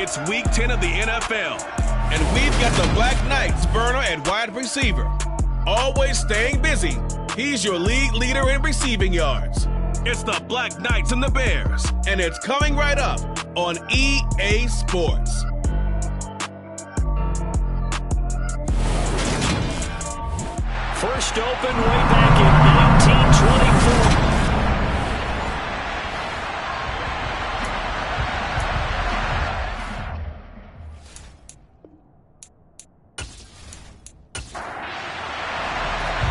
It's Week 10 of the NFL, and we've got the Black Knights burner at wide receiver. Always staying busy, he's your league leader in receiving yards. It's the Black Knights and the Bears, and it's coming right up on EA Sports. First open way back in 1924.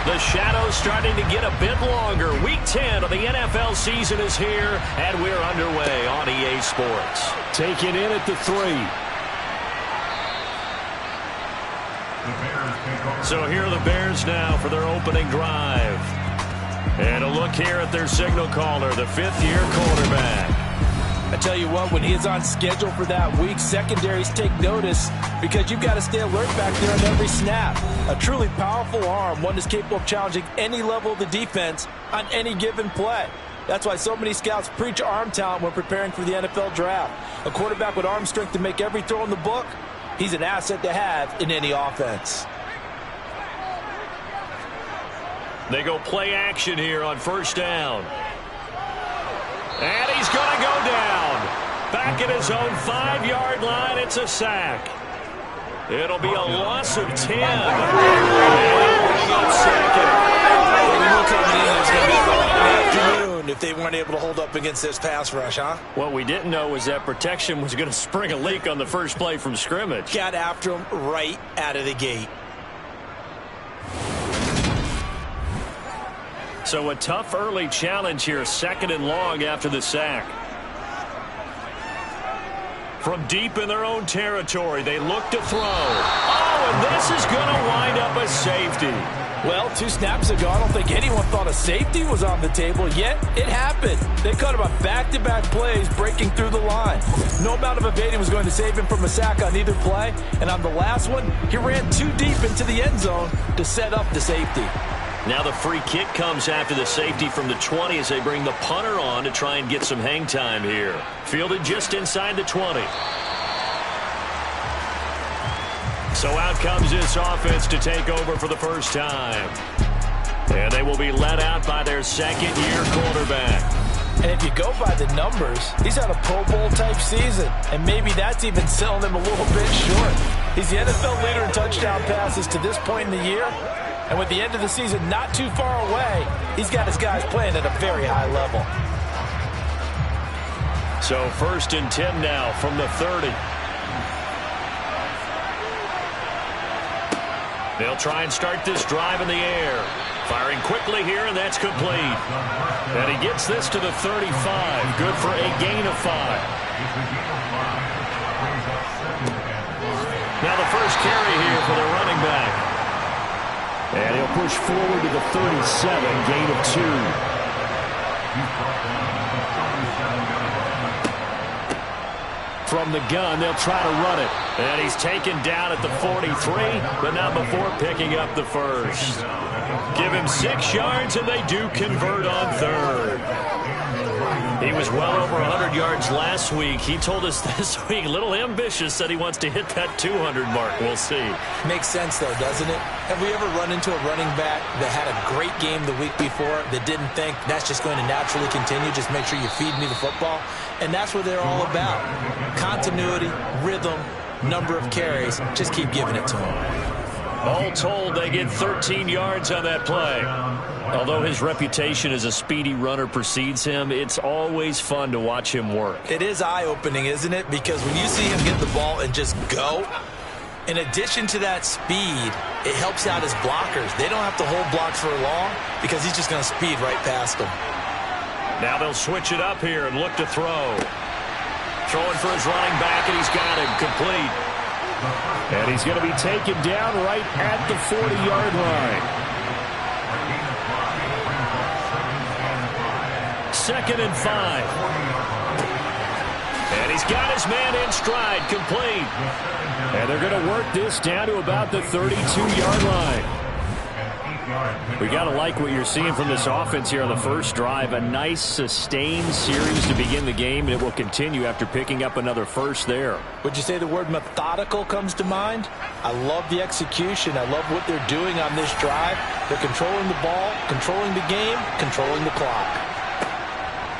The shadow's starting to get a bit longer. Week 10 of the NFL season is here, and we're underway on EA Sports. Taking in at the 3. So here are the Bears now for their opening drive. And a look here at their signal caller, the fifth-year quarterback. I tell you what, when he is on schedule for that week, secondaries take notice because you've got to stay alert back there on every snap. A truly powerful arm, one that's capable of challenging any level of the defense on any given play. That's why so many scouts preach arm talent when preparing for the NFL draft. A quarterback with arm strength to make every throw in the book, he's an asset to have in any offense. They go play action here on first down. And he's going to go down. Back at his own 5-yard line, it's a sack. It'll be a loss of 10. And he'll bring up second. It's going to be a long afternoon if they weren't able to hold up against this pass rush, huh? What we didn't know was that protection was going to spring a leak on the first play from scrimmage. Got after him right out of the gate. So a tough early challenge here, 2nd and long after the sack. From deep in their own territory, they look to throw. Oh, and this is going to wind up a safety. Well, 2 snaps ago, I don't think anyone thought a safety was on the table, yet it happened. They cut him on back-to-back plays, breaking through the line. No amount of evading was going to save him from a sack on either play, and on the last one, he ran too deep into the end zone to set up the safety. Now the free kick comes after the safety from the 20 as they bring the punter on to try and get some hang time here. Fielded just inside the 20. So out comes this offense to take over for the first time. And they will be led out by their second-year quarterback. And if you go by the numbers, he's had a Pro Bowl-type season. And maybe that's even selling him a little bit short. He's the NFL leader in touchdown passes to this point in the year. And with the end of the season not too far away, he's got his guys playing at a very high level. So 1st and 10 now from the 30. They'll try and start this drive in the air. Firing quickly here, and that's complete. And he gets this to the 35. Good for a gain of 5. Now the first carry here for the running back. And he'll push forward to the 37, gain of 2. From the gun, they'll try to run it. And he's taken down at the 43, but not before picking up the first. Give him 6 yards, and they do convert on 3rd. He was well over 100 yards last week. He told us this week, a little ambitious, said he wants to hit that 200 mark. We'll see. Makes sense, though, doesn't it? Have we ever run into a running back that had a great game the week before that didn't think that's just going to naturally continue? Just make sure you feed me the football. And that's what they're all about. Continuity, rhythm, number of carries. Just keep giving it to them. All told, they get 13 yards on that play. Although his reputation as a speedy runner precedes him, it's always fun to watch him work. It is eye-opening, isn't it? Because when you see him get the ball and just go, in addition to that speed, it helps out his blockers. They don't have to hold blocks for long because he's just going to speed right past them. Now they'll switch it up here and look to throw. Throwing for his running back, and he's got him complete. And he's going to be taken down right at the 40-yard line. 2nd and 5. And he's got his man in stride, complete. And they're going to work this down to about the 32-yard line. We got to like what you're seeing from this offense here on the first drive. A nice, sustained series to begin the game, and it will continue after picking up another first there. Would you say the word methodical comes to mind? I love the execution. I love what they're doing on this drive. They're controlling the ball, controlling the game, controlling the clock.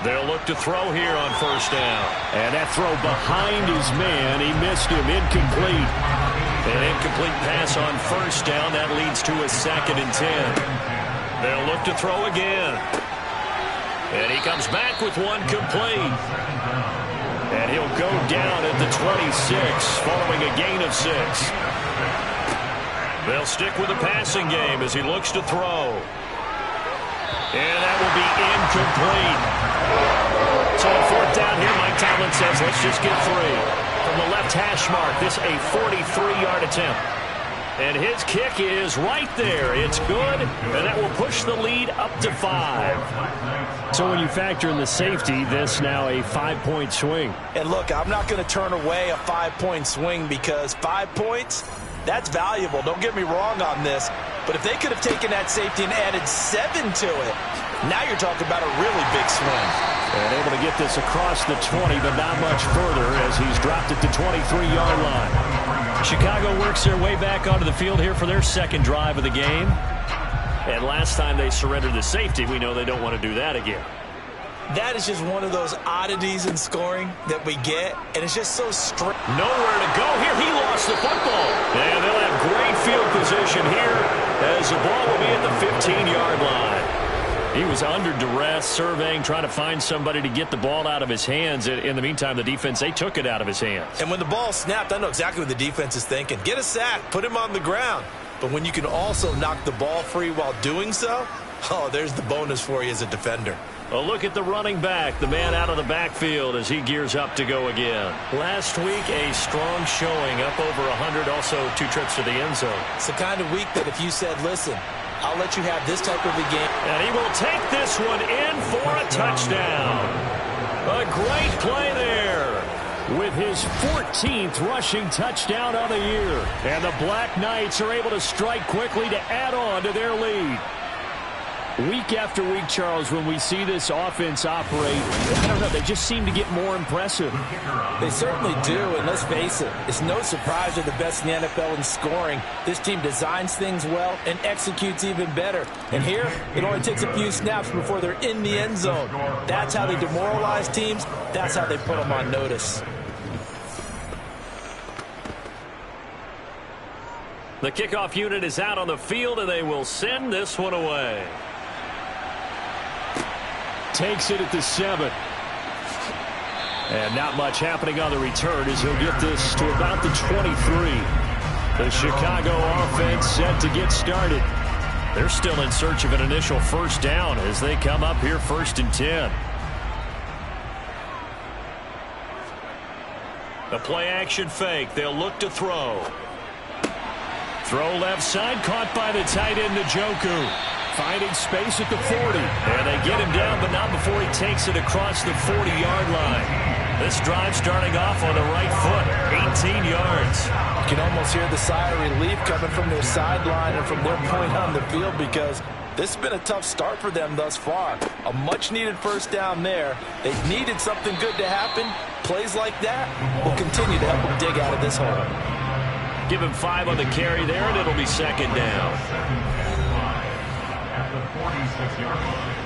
They'll look to throw here on first down. And that throw behind his man. He missed him. Incomplete. An incomplete pass on first down. That leads to a 2nd and 10. They'll look to throw again. And he comes back with one complete. And he'll go down at the 26 following a gain of 6. They'll stick with the passing game as he looks to throw. And that will be incomplete. So on 4th down here, Mike Tomlin says, let's just get 3. From the left hash mark, this a 43-yard attempt. And his kick is right there. It's good, and that will push the lead up to 5. So when you factor in the safety, this now a 5-point swing. And look, I'm not going to turn away a 5-point swing because 5 points, that's valuable. Don't get me wrong on this. But if they could have taken that safety and added 7 to it, now you're talking about a really big swing. And able to get this across the 20, but not much further as he's dropped at the 23-yard line. Chicago works their way back onto the field here for their 2nd drive of the game. And last time they surrendered the safety, we know they don't want to do that again. That is just one of those oddities in scoring that we get, and it's just so strange. Nowhere to go here. He lost the football. And they'll have great field position here as the ball will be at the 15-yard line. He was under duress, surveying, trying to find somebody to get the ball out of his hands. In the meantime, the defense, they took it out of his hands. And when the ball snapped, I know exactly what the defense is thinking. Get a sack, put him on the ground. But when you can also knock the ball free while doing so, oh, there's the bonus for you as a defender. A look at the running back, the man out of the backfield as he gears up to go again. Last week, a strong showing, up over 100, also 2 trips to the end zone. It's the kind of week that if you said, listen, I'll let you have this type of a game. And he will take this one in for a touchdown. A great play there with his 14th rushing touchdown of the year. And the Black Knights are able to strike quickly to add on to their lead. Week after week, Charles, when we see this offense operate, I don't know, they just seem to get more impressive. They certainly do, and let's face it, it's no surprise they're the best in the NFL in scoring. This team designs things well and executes even better. And here, it only takes a few snaps before they're in the end zone. That's how they demoralize teams. That's how they put them on notice. The kickoff unit is out on the field, and they will send this one away. Takes it at the 7. And not much happening on the return as he'll get this to about the 23. The Chicago offense set to get started. They're still in search of an initial first down as they come up here 1st and 10. The play action fake. They'll look to throw. Throw left side, caught by the tight end Njoku. Finding space at the 40. And they get him down, but not before he takes it across the 40-yard line. This drive starting off on the right foot, 18 yards. You can almost hear the sigh of relief coming from their sideline and from their point on the field because this has been a tough start for them thus far. A much-needed first down there. They needed something good to happen. Plays like that will continue to help them dig out of this hole. Give him 5 on the carry there, and it'll be 2nd down. At the 46-yard line.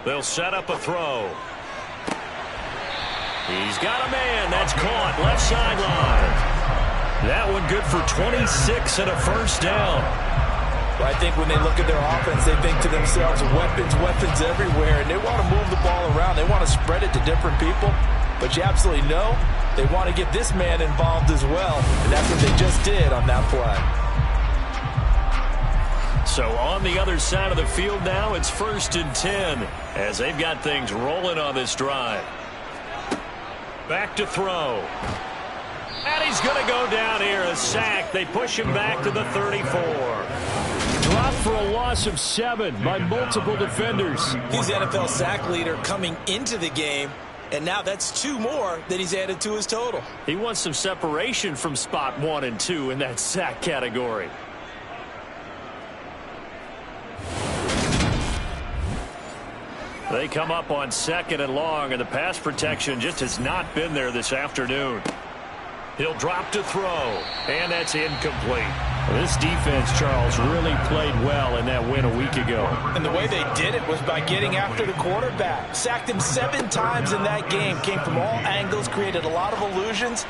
They'll set up a throw. He's got a man. That's caught. Left sideline. That one good for 26 and a first down. Well, I think when they look at their offense, they think to themselves, weapons everywhere, and they want to move the ball around. They want to spread it to different people, but you absolutely know they want to get this man involved as well, and that's what they just did on that play. So on the other side of the field now, it's 1st and 10 as they've got things rolling on this drive. Back to throw. And he's going to go down here, a sack. They push him back to the 34. Dropped for a loss of 7 by multiple defenders. He's the NFL sack leader coming into the game. And now that's 2 more that he's added to his total. He wants some separation from spot 1 and 2 in that sack category. They come up on 2nd and long, and the pass protection just has not been there this afternoon. He'll drop to throw, and that's incomplete. This defense, Charles, really played well in that win a week ago. And the way they did it was by getting after the quarterback. Sacked him 7 times in that game. Came from all angles, created a lot of illusions,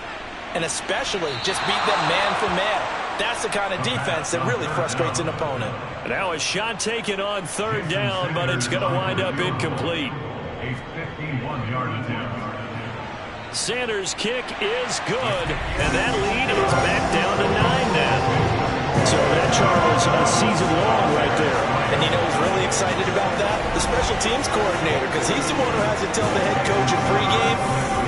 and especially just beat them man for man. That's the kind of defense that really frustrates an opponent. Now a shot taken on 3rd down, but it's going to wind up incomplete. A 51-yard attempt. Sanders' kick is good, and that lead is back down to 9 now. So that, Charles, a season long right there. And you know who's really excited about that? The special teams coordinator, because he's the one who has to tell the head coach in pregame,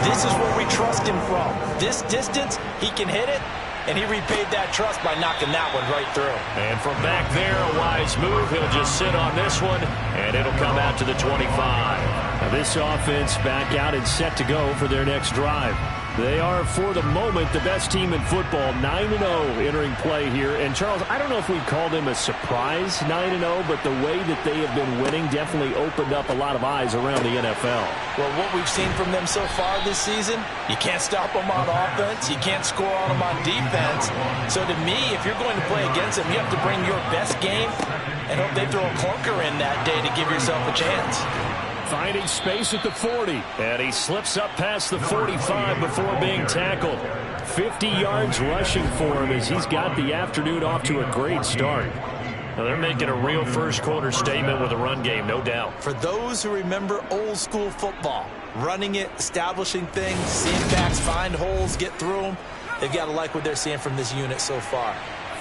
this is where we trust him from. This distance, he can hit it, and he repaid that trust by knocking that one right through. And from back there, a wise move. He'll just sit on this one, and it'll come out to the 25. Now this offense back out and set to go for their next drive. They are, for the moment, the best team in football, 9-0 entering play here. And, Charles, I don't know if we'd call them a surprise 9-0, but the way that they have been winning definitely opened up a lot of eyes around the NFL. Well, what we've seen from them so far this season, you can't stop them on offense. You can't score on them on defense. So, to me, if you're going to play against them, you have to bring your best game and hope they throw a clunker in that day to give yourself a chance. Finding space at the 40, and he slips up past the 45 before being tackled. 50 yards rushing for him as he's got the afternoon off to a great start. Now they're making a real first-quarter statement with a run game, no doubt. For those who remember old-school football, running it, establishing things, seeing backs find holes, get through them, they've got to like what they're seeing from this unit so far.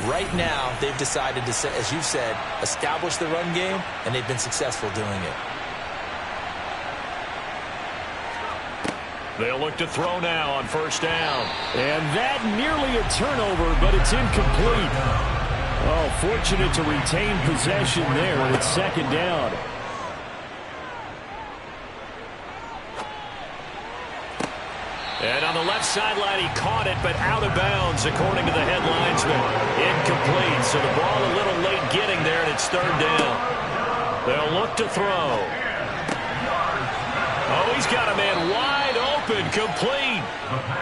Right now, they've decided to, as you said, establish the run game, and they've been successful doing it. They'll look to throw now on 1st down. And that nearly a turnover, but it's incomplete. Oh, fortunate to retain possession there, and it's 2nd down. And on the left sideline, he caught it, but out of bounds, according to the head linesman. Incomplete, so the ball a little late getting there, and it's 3rd down. They'll look to throw. Oh, he's got a man wide open, complete.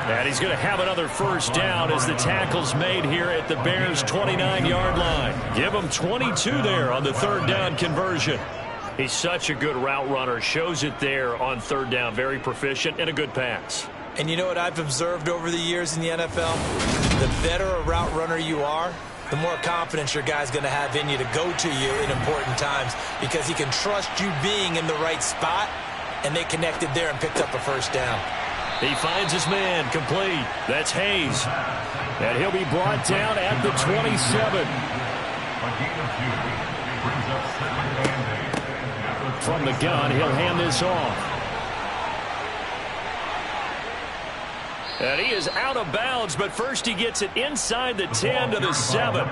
And he's going to have another 1st down as the tackle's made here at the Bears' 29-yard line. Give him 22 there on the 3rd down conversion. He's such a good route runner. Shows it there on 3rd down. Very proficient and a good pass. And you know what I've observed over the years in the NFL? The better a route runner you are, the more confidence your guy's going to have in you to go to you in important times because he can trust you being in the right spot. And they connected there and picked up a 1st down. He finds his man, complete. That's Hayes. And he'll be brought down at the 27. From the gun, he'll hand this off. And he is out of bounds, but first he gets it inside the 10 to the 7.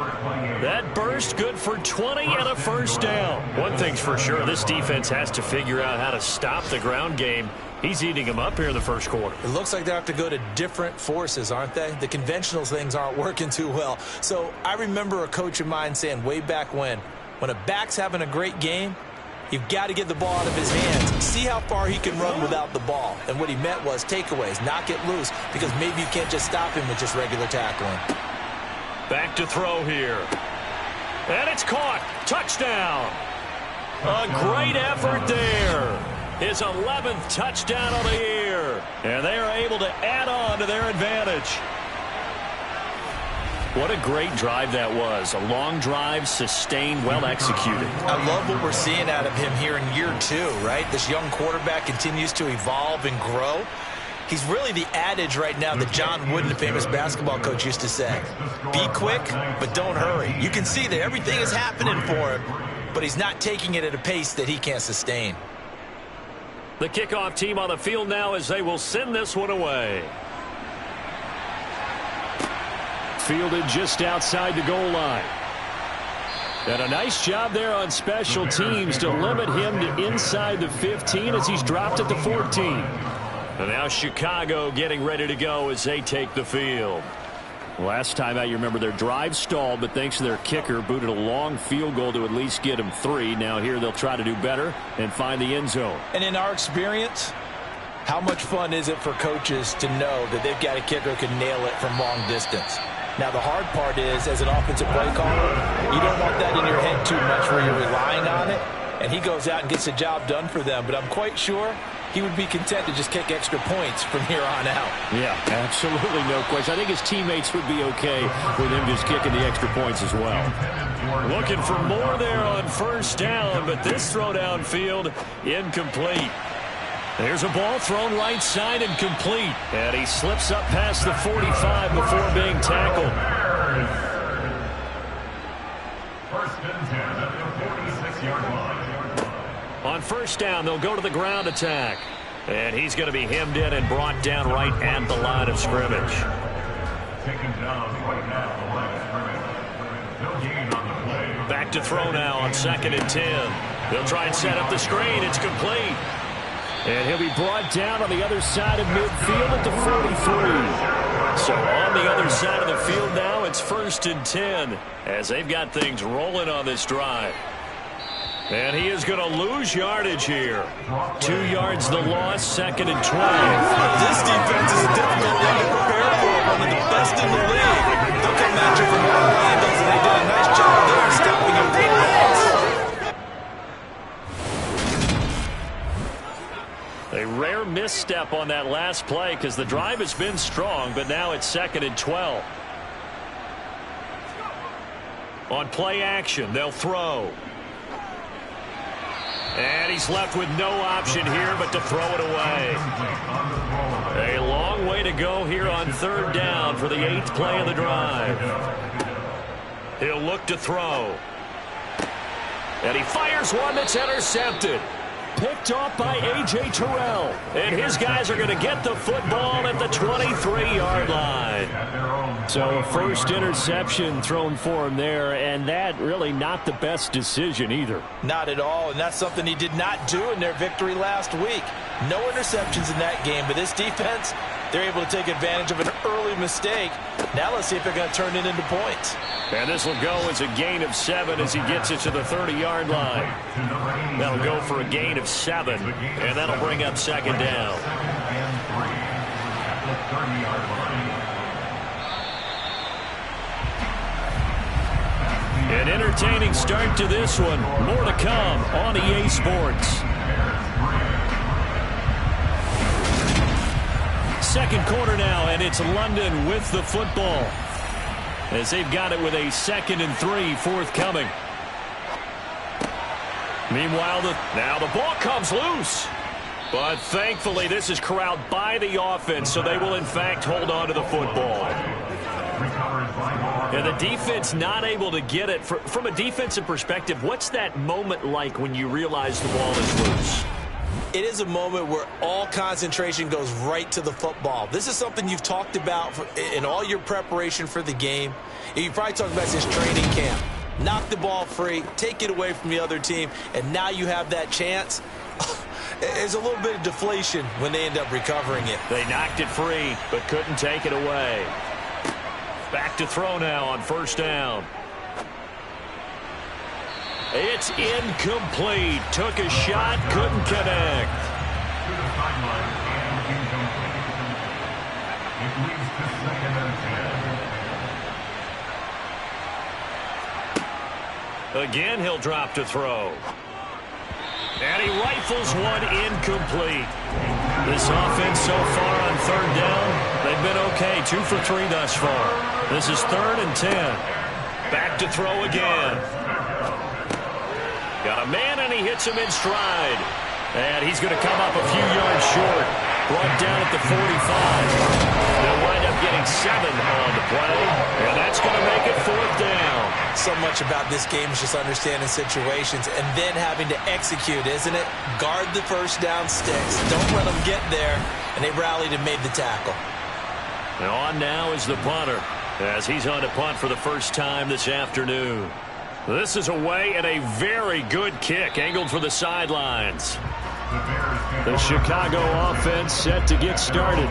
That burst good for 20 and a 1st down. One thing's for sure, this defense has to figure out how to stop the ground game. He's eating them up here in the 1st quarter. It looks like they have to go to different forces, aren't they? The conventional things aren't working too well. So I remember a coach of mine saying way back when a back's having a great game, you've got to get the ball out of his hands. See how far he can run without the ball. And what he meant was takeaways, knock it loose, because maybe you can't just stop him with just regular tackling. Back to throw here. And it's caught. Touchdown. A great effort there. His 11th touchdown of the year. And they are able to add on to their advantage. What a great drive that was. A long drive, sustained, well executed. I love what we're seeing out of him here in year 2, right? This young quarterback continues to evolve and grow. He's really the adage right now that John Wooden, the famous basketball coach, used to say. Be quick, but don't hurry. You can see that everything is happening for him, but he's not taking it at a pace that he can't sustain. The kickoff team on the field now as they will send this one away. Fielded just outside the goal line. And a nice job there on special teams to limit him to inside the 15 as he's dropped at the 14. And now Chicago getting ready to go as they take the field. Last time out, you remember their drive stalled, but thanks to their kicker, booted a long field goal to at least get them 3. Now here they'll try to do better and find the end zone. And in our experience, how much fun is it for coaches to know that they've got a kicker who can nail it from long distance? Now, the hard part is, as an offensive play caller, you don't want that in your head too much where you're relying on it, and he goes out and gets the job done for them. But I'm quite sure he would be content to just kick extra points from here on out. Yeah, absolutely no question. I think his teammates would be okay with him just kicking the extra points as well. Looking for more there on first down, but this throw downfield incomplete. There's a ball thrown right side and complete. And he slips up past the 45 before being tackled. First and 10 at the 46-yard line. On first down, they'll go to the ground attack. And he's going to be hemmed in and brought down right at the line of scrimmage. Taken down right at the line of scrimmage. No gain on the play. Back to throw now on 2nd and 10. They'll try and set up the screen. It's complete. And he'll be brought down on the other side of midfield at the 43. So on the other side of the field now, it's 1st and 10 as they've got things rolling on this drive. And he is going to lose yardage here. 2 yards the loss, 2nd and 12. This defense is a difficult one to prepare for. One of the best in the league. They'll come at you from all angles, and they did a nice job there stopping him from the pass. A rare misstep on that last play because the drive has been strong, but now it's 2nd and 12. On play action, they'll throw. And he's left with no option here but to throw it away. A long way to go here on 3rd down for the 8th play of the drive. He'll look to throw. And he fires one that's intercepted. Picked off by A.J. Terrell. And his guys are going to get the football at the 23-yard line. So a first interception thrown for him there, and that really not the best decision either. Not at all, and that's something he did not do in their victory last week. No interceptions in that game, but this defense, they're able to take advantage of an early mistake. Now let's see if they're going to turn it into points. And this will go as a gain of 7 as he gets it to the 30-yard line. That'll go for a gain of 7, and that'll bring up 2nd down. An entertaining start to this one. More to come on EA Sports. Second quarter now, and it's London with the football as they've got it with a 2nd and 3 forthcoming. Meanwhile, now the ball comes loose. But thankfully, this is corralled by the offense, so they will, in fact, hold on to the football. And the defense not able to get it. From a defensive perspective, what's that moment like when you realize the ball is loose? It is a moment where all concentration goes right to the football. This is something you've talked about in all your preparation for the game. You probably talked about this training camp. Knock the ball free, take it away from the other team, and now you have that chance. There's a little bit of deflation when they end up recovering it. They knocked it free, but couldn't take it away. Back to throw now on first down. It's incomplete. Took a shot, couldn't connect. To the sideline and incomplete. It leads to 2nd and 10. Again, he'll drop to throw. And he rifles one incomplete. This offense so far on 3rd down, they've been okay. 2 for 3 thus far. This is 3rd and 10. Back to throw again. Got a man, and he hits him in stride. And he's going to come up a few yards short. Brought down at the 45. They'll wind up getting 7 on the play. And that's going to make it 4th down. So much about this game is just understanding situations and then having to execute, isn't it? Guard the first down sticks. Don't let them get there. And they rallied and made the tackle. And on now is the punter as he's on to punt for the first time this afternoon. This is away and a very good kick angled for the sidelines. The Chicago offense set to get started.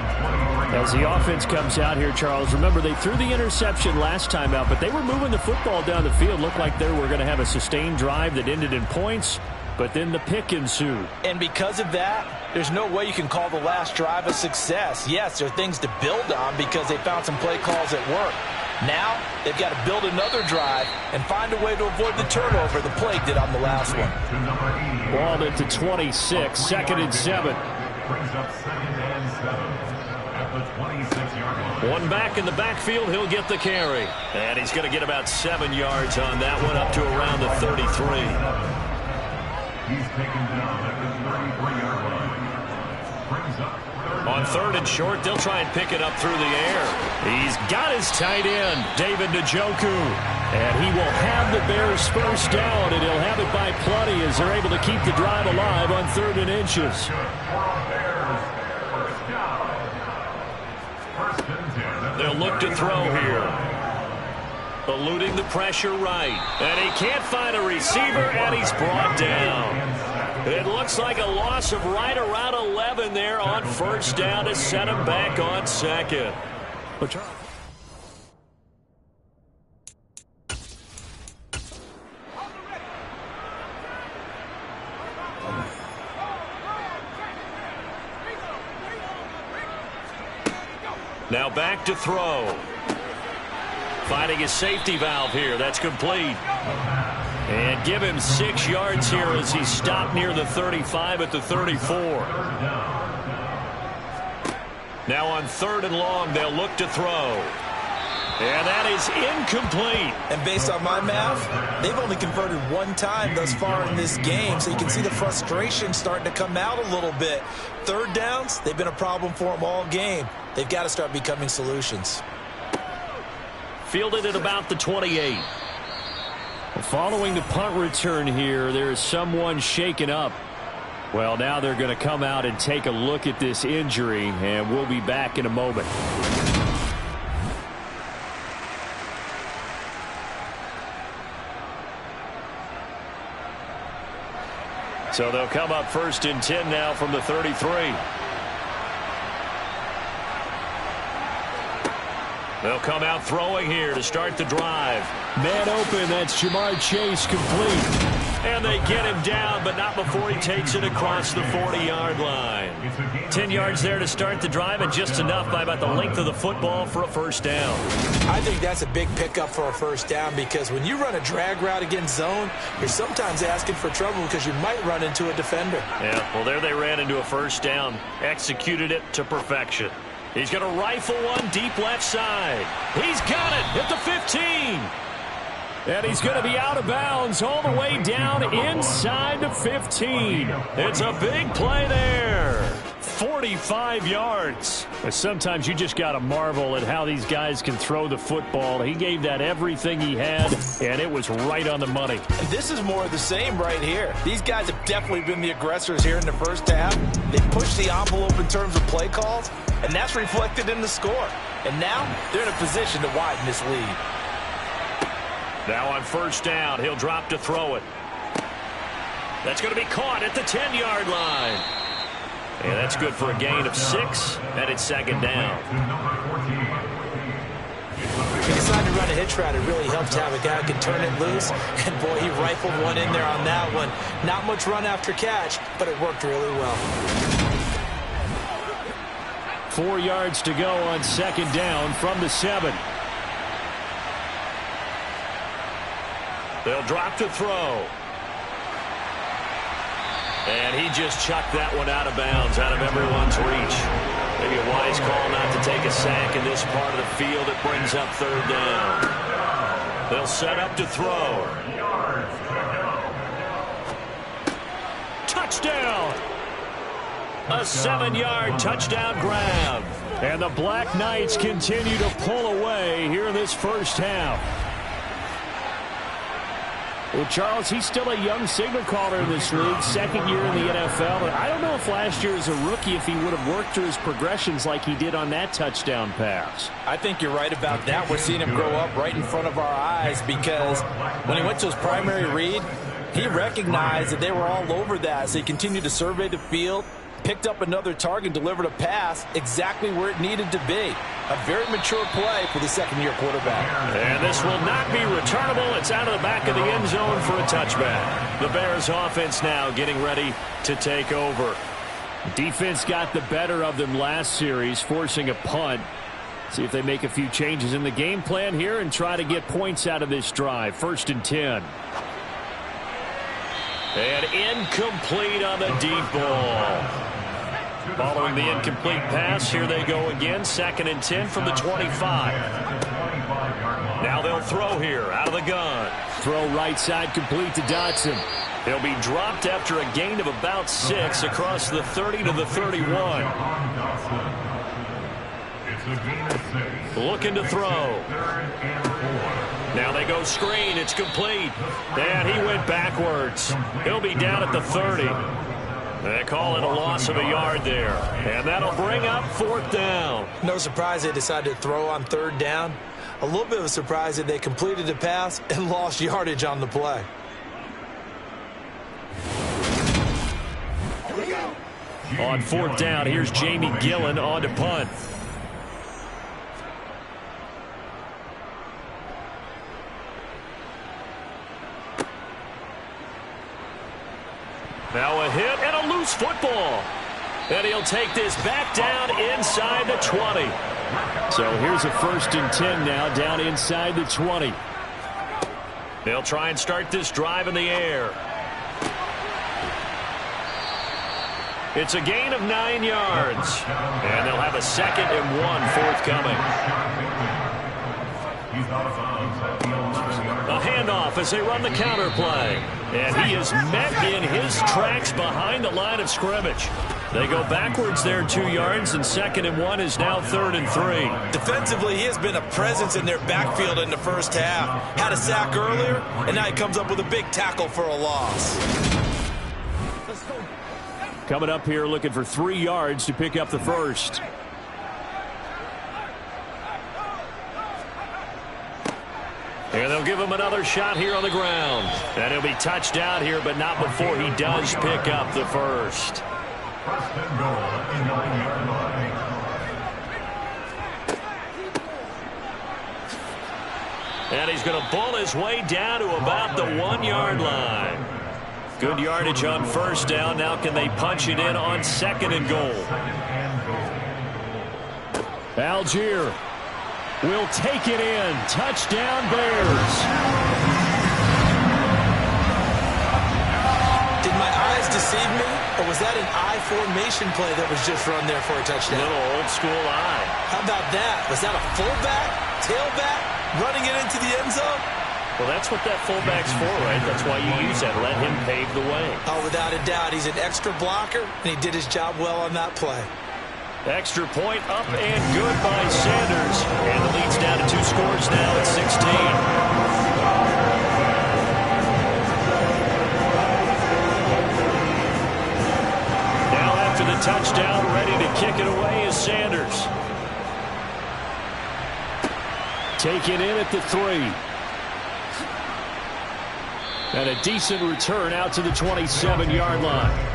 As the offense comes out here, Charles, remember they threw the interception last time out, but they were moving the football down the field. Looked like they were going to have a sustained drive that ended in points, but then the pick ensued. And because of that, there's no way you can call the last drive a success. Yes, there are things to build on because they found some play calls at work. Now, they've got to build another drive and find a way to avoid the turnover the Plague did on the last one. Ball into 26, 2nd and 7. Brings up 2nd and 7 at the 26-yard line. One back in the backfield, he'll get the carry. And he's going to get about 7 yards on that one, up to around the 33. He's taken down at the 33-yard line. Brings up On 3rd and short, they'll try and pick it up through the air. He's got his tight end, David Njoku. And he will have the Bears first down, and he'll have it by plenty as they're able to keep the drive alive on 3rd and inches. They'll look to throw here. Eluding the pressure right. And he can't find a receiver, and he's brought down. It looks like a loss of right around 11 there on 1st down to set him back on 2nd. Now back to throw. Finding his safety valve here. That's complete. And give him 6 yards here as he stopped near the 35 at the 34. Now on 3rd and long, they'll look to throw. And that is incomplete. And based on my math, they've only converted 1 time thus far in this game, so you can see the frustration starting to come out a little bit. 3rd downs, they've been a problem for them all game. They've got to start becoming solutions. Fielded at about the 28. Following the punt return here, there is someone shaken up. Well, now they're going to come out and take a look at this injury, and we'll be back in a moment. So they'll come up 1st and 10 now from the 33. They'll come out throwing here to start the drive. Man open, that's Jamar Chase, complete. And they get him down, but not before he takes it across the 40-yard line. 10 yards there to start the drive, and just enough by about the length of the football for a 1st down. I think that's a big pickup for a 1st down because when you run a drag route against zone, you're sometimes asking for trouble because you might run into a defender. Yeah, well, there they ran into a 1st down. Executed it to perfection. He's going to rifle one deep left side. He's got it at the 15. And he's going to be out of bounds all the way down inside the 15. It's a big play there. 45 yards. Sometimes you just got to marvel at how these guys can throw the football. He gave that everything he had, and it was right on the money. And this is more of the same right here. These guys have definitely been the aggressors here in the 1st half. They pushed the envelope in terms of play calls, and that's reflected in the score. And now they're in a position to widen this lead. Now on 1st down, he'll drop to throw it. That's going to be caught at the 10-yard line. And that's good for a gain of 6, and it's 2nd down. He decided to run a hitch route. It really helped to have a guy who can turn it loose. And, boy, he rifled one in there on that one. Not much run after catch, but it worked really well. 4 yards to go on 2nd down from the 7. They'll drop to throw. And he just chucked that one out of bounds, out of everyone's reach. Maybe a wise call not to take a sack in this part of the field. It brings up 3rd down. They'll set up to throw. Touchdown! A 7-yard touchdown grab. And the Black Knights continue to pull away here in this 1st half. Well, Charles, he's still a young signal caller in this league, 2nd year in the NFL. But I don't know if last year as a rookie, if he would have worked through his progressions like he did on that touchdown pass. I think you're right about that. We're seeing him grow up right in front of our eyes because when he went to his primary read, He recognized that they were all over that, so he continued to survey the field, picked up another target, delivered a pass exactly where it needed to be. A very mature play for the second-year quarterback. And this will not be returnable. It's out of the back of the end zone for a touchback. The Bears offense now getting ready to take over. Defense got the better of them last series, forcing a punt. See if they make a few changes in the game plan here and try to get points out of this drive. 1st and 10. And incomplete on the deep ball. Following the incomplete pass, here they go again. 2nd and 10 from the 25. Now they'll throw here out of the gun. Throw right side complete to Dotson. He'll be dropped after a gain of about 6 across the 30 to the 31. Looking to throw. Now they go screen. It's complete. And he went backwards. He'll be down at the 30. They call it a loss of a yard there. And that'll bring up 4th down. No surprise they decided to throw on 3rd down. A little bit of a surprise that they completed the pass and lost yardage on the play. On 4th down, here's Jamie Gillen on to punt. Now a hit and a loose football. And he'll take this back down inside the 20. So here's a 1st and 10 now, down inside the 20. They'll try and start this drive in the air. It's a gain of 9 yards. And they'll have a 2nd and 1 forthcoming. A handoff as they run the counter play. And he is met in his tracks behind the line of scrimmage. They go backwards there 2 yards, and 2nd and 1 is now 3rd and 3. Defensively, he has been a presence in their backfield in the first half. Had a sack earlier, and now he comes up with a big tackle for a loss. Coming up here looking for 3 yards to pick up the first. And they'll give him another shot here on the ground. And he'll be touched down here, but not before he does pick up the first. 1st and goal at the 9-yard line. And he's going to bull his way down to about the 1-yard line. Good yardage on 1st down. Now can they punch it in on 2nd and goal? Algier will take it in. Touchdown, Bears. Did my eyes deceive me, or was that an I formation play that was just run there for a touchdown? Little old school eye. How about that? Was that a fullback, tailback, running it into the end zone? Well, that's what that fullback's for, right? That's why you use that. Let him pave the way. Oh, without a doubt. He's an extra blocker, and he did his job well on that play. Extra point up and good by Sanders. And the lead's down to 2 scores now at 16. Now after the touchdown, ready to kick it away is Sanders. Taken in at the 3. And a decent return out to the 27-yard line.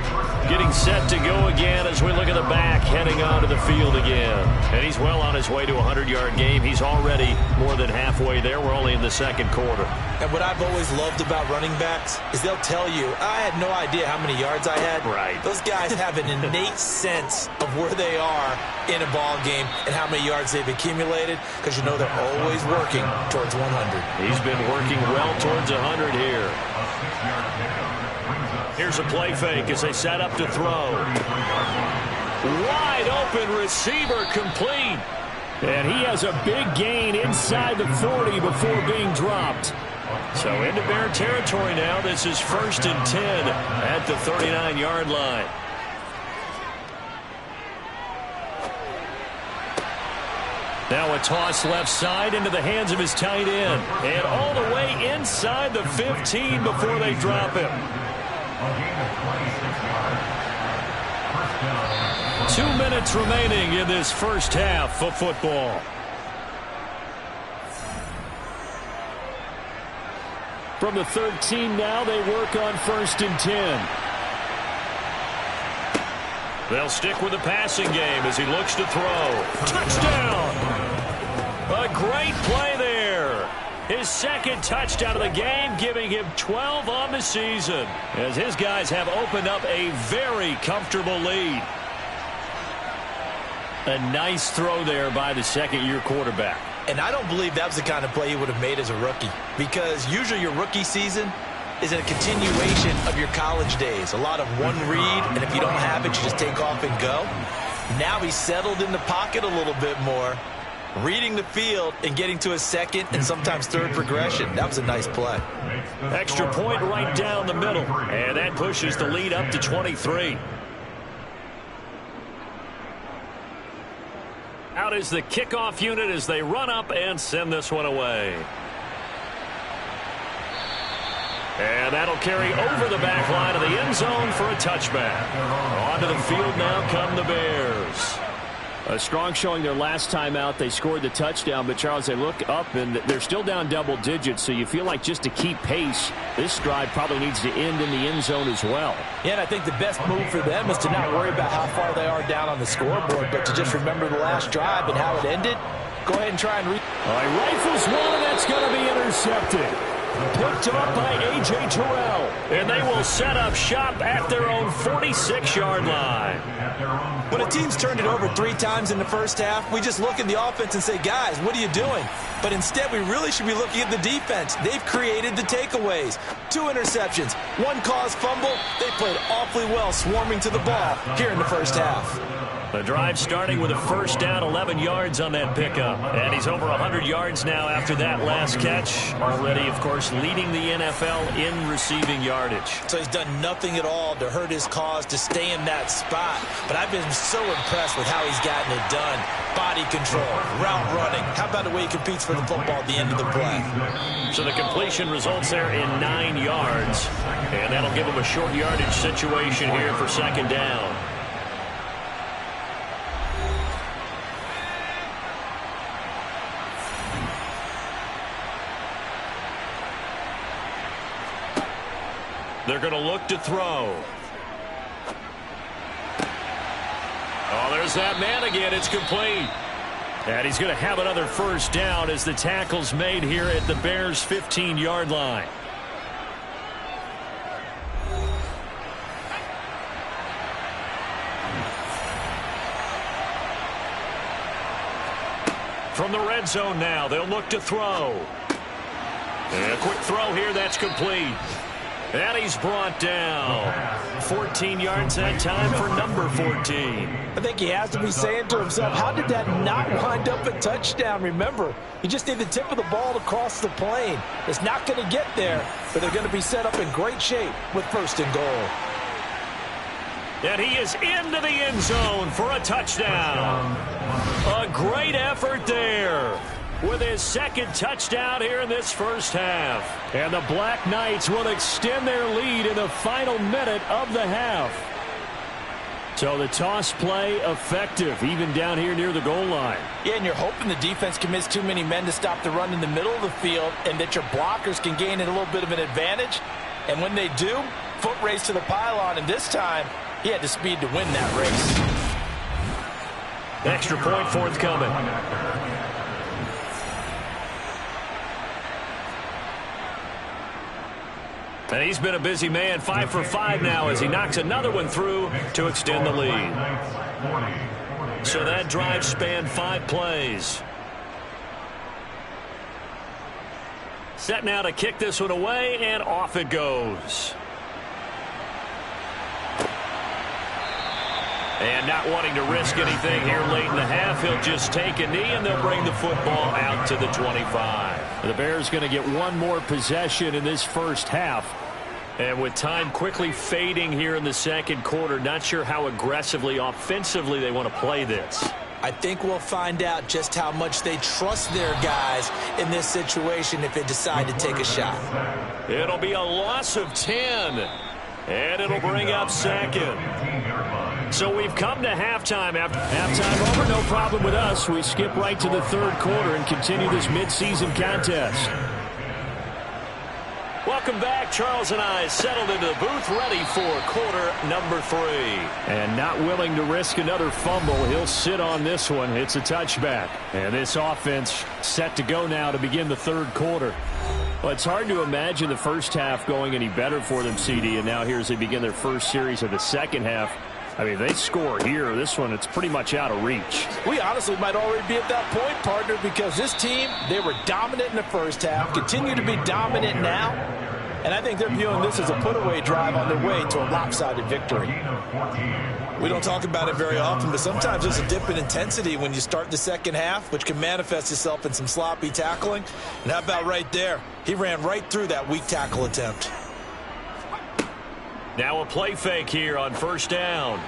Getting set to go again as we look at the back, heading onto the field again. And he's well on his way to a 100-yard game. He's already more than halfway there. We're only in the 2nd quarter. And what I've always loved about running backs is they'll tell you, I had no idea how many yards I had. Right. Those guys have an innate sense of where they are in a ball game and how many yards they've accumulated, because you know they're always working towards 100. He's been working well towards 100 here. Here's a play fake as they set up to throw. Wide open receiver complete. And he has a big gain inside the 40 before being dropped. So into Bear territory now. This is 1st and 10 at the 39-yard line. Now a toss left side into the hands of his tight end. And all the way inside the 15 before they drop him. 2 minutes remaining in this first half of football. From the 13 now, they work on 1st and 10. They'll stick with the passing game as he looks to throw. Touchdown! A great play there. His second touchdown of the game, giving him 12 on the season, as his guys have opened up a very comfortable lead. A nice throw there by the second-year quarterback. And I don't believe that was the kind of play he would have made as a rookie, because usually your rookie season is a continuation of your college days. A lot of one read, and if you don't have it, you just take off and go. Now he's settled in the pocket a little bit more, reading the field and getting to a second and sometimes third progression. That was a nice play. Extra point right down the middle, and that pushes the lead up to 23. Out is the kickoff unit as they run up and send this one away. And that'll carry over the back line of the end zone for a touchback. Onto the field now come the Bears. A strong showing their last time out. They scored the touchdown, but, Charles, they look up, and they're still down double digits, so you feel like just to keep pace, this drive probably needs to end in the end zone as well. Yeah, and I think the best move for them is to not worry about how far they are down on the scoreboard, but to just remember the last drive and how it ended. Go ahead and try and read. All right, rifles one, and that's going to be intercepted. Picked up by A.J. Terrell. And they will set up shop at their own 46-yard line. When a team's turned it over 3 times in the first half, we just look at the offense and say, guys, what are you doing? But instead, we really should be looking at the defense. They've created the takeaways. 2 interceptions, 1 caused fumble. They played awfully well swarming to the ball here in the first half. The drive starting with a first down, 11 yards on that pickup. And he's over 100 yards now after that last catch. Already, of course, leading the NFL in receiving yardage. So he's done nothing at all to hurt his cause to stay in that spot. But I've been so impressed with how he's gotten it done. Body control, route running. How about the way he competes for the football at the end of the play? So the completion results there in 9 yards. And that'll give him a short yardage situation here for second down. They're going to look to throw. Oh, there's that man again. It's complete. And he's going to have another first down as the tackle's made here at the Bears' 15-yard line. From the red zone now, they'll look to throw. And a quick throw here, that's complete. And he's brought down. 14 yards that time for number 14. I think he has to be saying to himself, how did that not wind up a touchdown? Remember, you just need the tip of the ball to cross the plane. It's not going to get there, but they're going to be set up in great shape with first and goal. And he is into the end zone for a touchdown. A great effort there with his second touchdown here in this first half. And the Black Knights will extend their lead in the final minute of the half. So the toss play effective, even down here near the goal line. Yeah, and you're hoping the defense commits too many men to stop the run in the middle of the field and that your blockers can gain a little bit of an advantage. And when they do, foot race to the pylon, and this time he had the speed to win that race. Extra point forthcoming. And he's been a busy man, 5 for 5 now as he knocks another one through to extend the lead. So that drive spanned 5 plays. Set now to kick this one away, and off it goes. And not wanting to risk anything here late in the half, he'll just take a knee, and they'll bring the football out to the 25. The Bears going to get one more possession in this first half. And with time quickly fading here in the second quarter, not sure how aggressively, offensively they want to play this. I think we'll find out just how much they trust their guys in this situation if they decide to take a shot. It'll be a loss of 10, and it'll bring up second. So we've come to halftime. After halftime over, no problem with us. We skip right to the third quarter and continue this midseason contest. Well, Welcome back. Charles and I settled into the booth, ready for quarter number 3. And not willing to risk another fumble. He'll sit on this one. It's a touchback. And this offense set to go now to begin the third quarter. Well, it's hard to imagine the first half going any better for them, CD. And now here as they begin their first series of the second half. I mean, they score here. This one, it's pretty much out of reach. We honestly might already be at that point, partner, because this team, they were dominant in the first half, continue to be dominant now, and I think they're viewing this as a put-away drive on their way to a lopsided victory. We don't talk about it very often, but sometimes there's a dip in intensity when you start the second half, which can manifest itself in some sloppy tackling. And how about right there? He ran right through that weak tackle attempt. Now a play fake here on first down.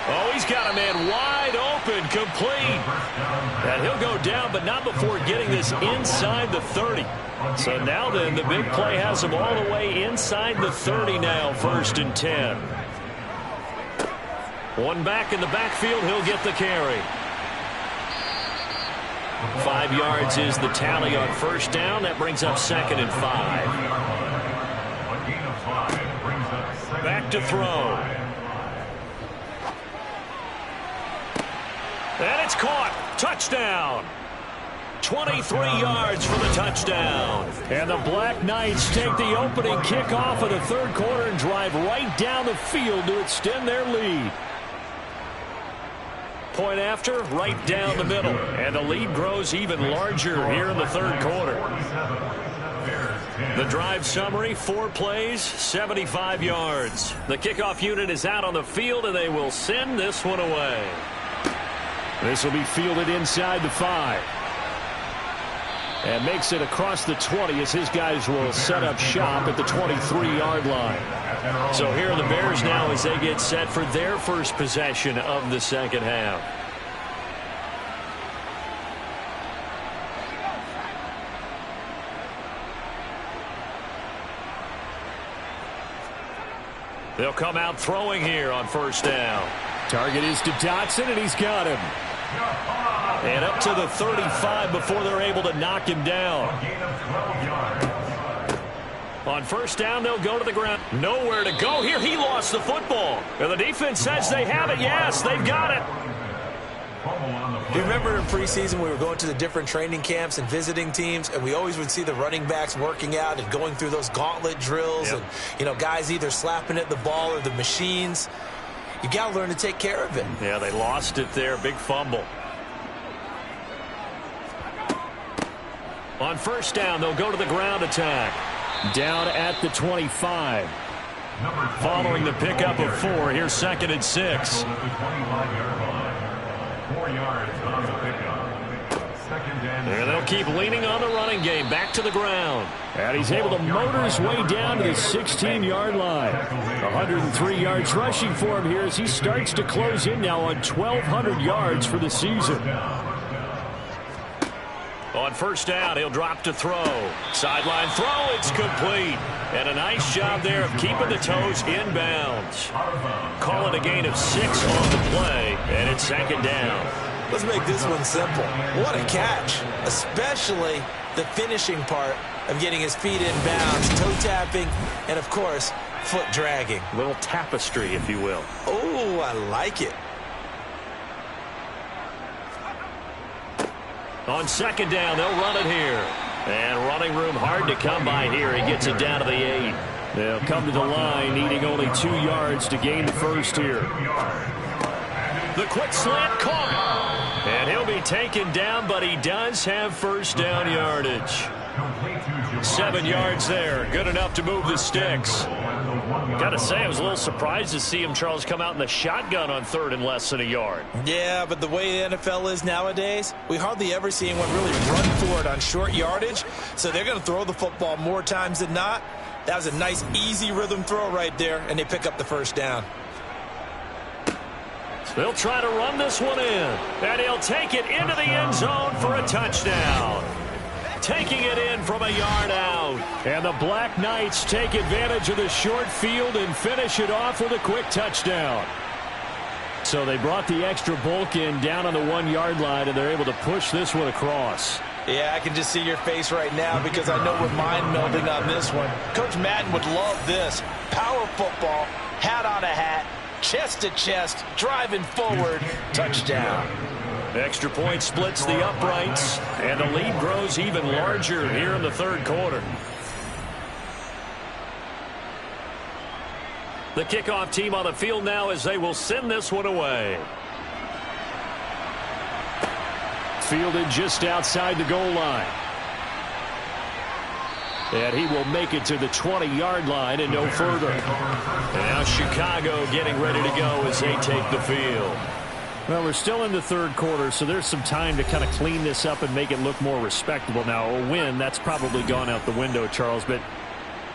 Oh, he's got a man wide open, complete. And he'll go down, but not before getting this inside the 30. So now then, the big play has him all the way inside the 30 now, 1st and 10. One back in the backfield, he'll get the carry. 5 yards is the tally on first down. That brings up 2nd and 5. Back to throw. And it's caught. Touchdown. 23 yards for the touchdown. And the Black Knights take the opening kickoff of the third quarter and drive right down the field to extend their lead. Point after, right down the middle. And the lead grows even larger here in the third quarter. The drive summary, 4 plays, 75 yards. The kickoff unit is out on the field, and they will send this one away. This will be fielded inside the 5. And makes it across the 20 as his guys will set up shop at the 23-yard line. So here are the Bears now as they get set for their first possession of the second half. They'll come out throwing here on first down. Target is to Dotson, and he's got him. And up to the 35 before they're able to knock him down. On first down, they'll go to the ground. Nowhere to go here. He lost the football. And the defense says they have it. Yes, they've got it. Do you remember in preseason we were going to the different training camps and visiting teams, and we always would see the running backs working out and going through those gauntlet drills, and, you know, guys either slapping at the ball or the machines. You got to learn to take care of it. Yeah, they lost it there. Big fumble. On first down, they'll go to the ground attack. Down at the 25. Following the pickup of 4, here's 2nd and 6. 4 yards on the pickup. 2nd and 6. And they'll keep leaning on the running game. Back to the ground. And he's able to motor his way down to the 16-yard line. 103 yards rushing for him here as he starts to close in now on 1,200 yards for the season. On first down, he'll drop to throw. Sideline throw, it's complete. And a nice job there of keeping the toes inbounds. Call it a gain of 6 on the play, and it's 2nd down. Let's make this one simple. What a catch, especially the finishing part of getting his feet in bounds, toe tapping, and, of course, foot dragging. A little tapestry, if you will. Oh, I like it. On 2nd down, they'll run it here. And running room hard to come by here. He gets it down to the 8. They'll come to the line, needing only 2 yards to gain the first here. The quick slant caught. And he'll be taken down, but he does have first down yardage. 7 yards there. Good enough to move the sticks. Got to say, I was a little surprised to see him, Charles, come out in the shotgun on 3rd and less than a yard. Yeah, but the way the NFL is nowadays, we hardly ever see anyone really run for it on short yardage. So they're going to throw the football more times than not. That was a nice, easy rhythm throw right there, and they pick up the first down. They'll try to run this one in. And he'll take it into the end zone for a touchdown. Taking it in from a yard out. And the Black Knights take advantage of the short field and finish it off with a quick touchdown. So they brought the extra bulk in down on the 1-yard line, and they're able to push this one across. Yeah, I can just see your face right now because I know we're mind melding on this one. Coach Madden would love this. Power football, hat on a hat, chest to chest, driving forward, touchdown. Extra point splits the uprights, and the lead grows even larger here in the third quarter. The kickoff team on the field now as they will send this one away. Fielded just outside the goal line. And he will make it to the 20-yard line and no further. And now Chicago getting ready to go as they take the field. Well, we're still in the third quarter, so there's some time to kind of clean this up and make it look more respectable. Now, a win, that's probably gone out the window, Charles, but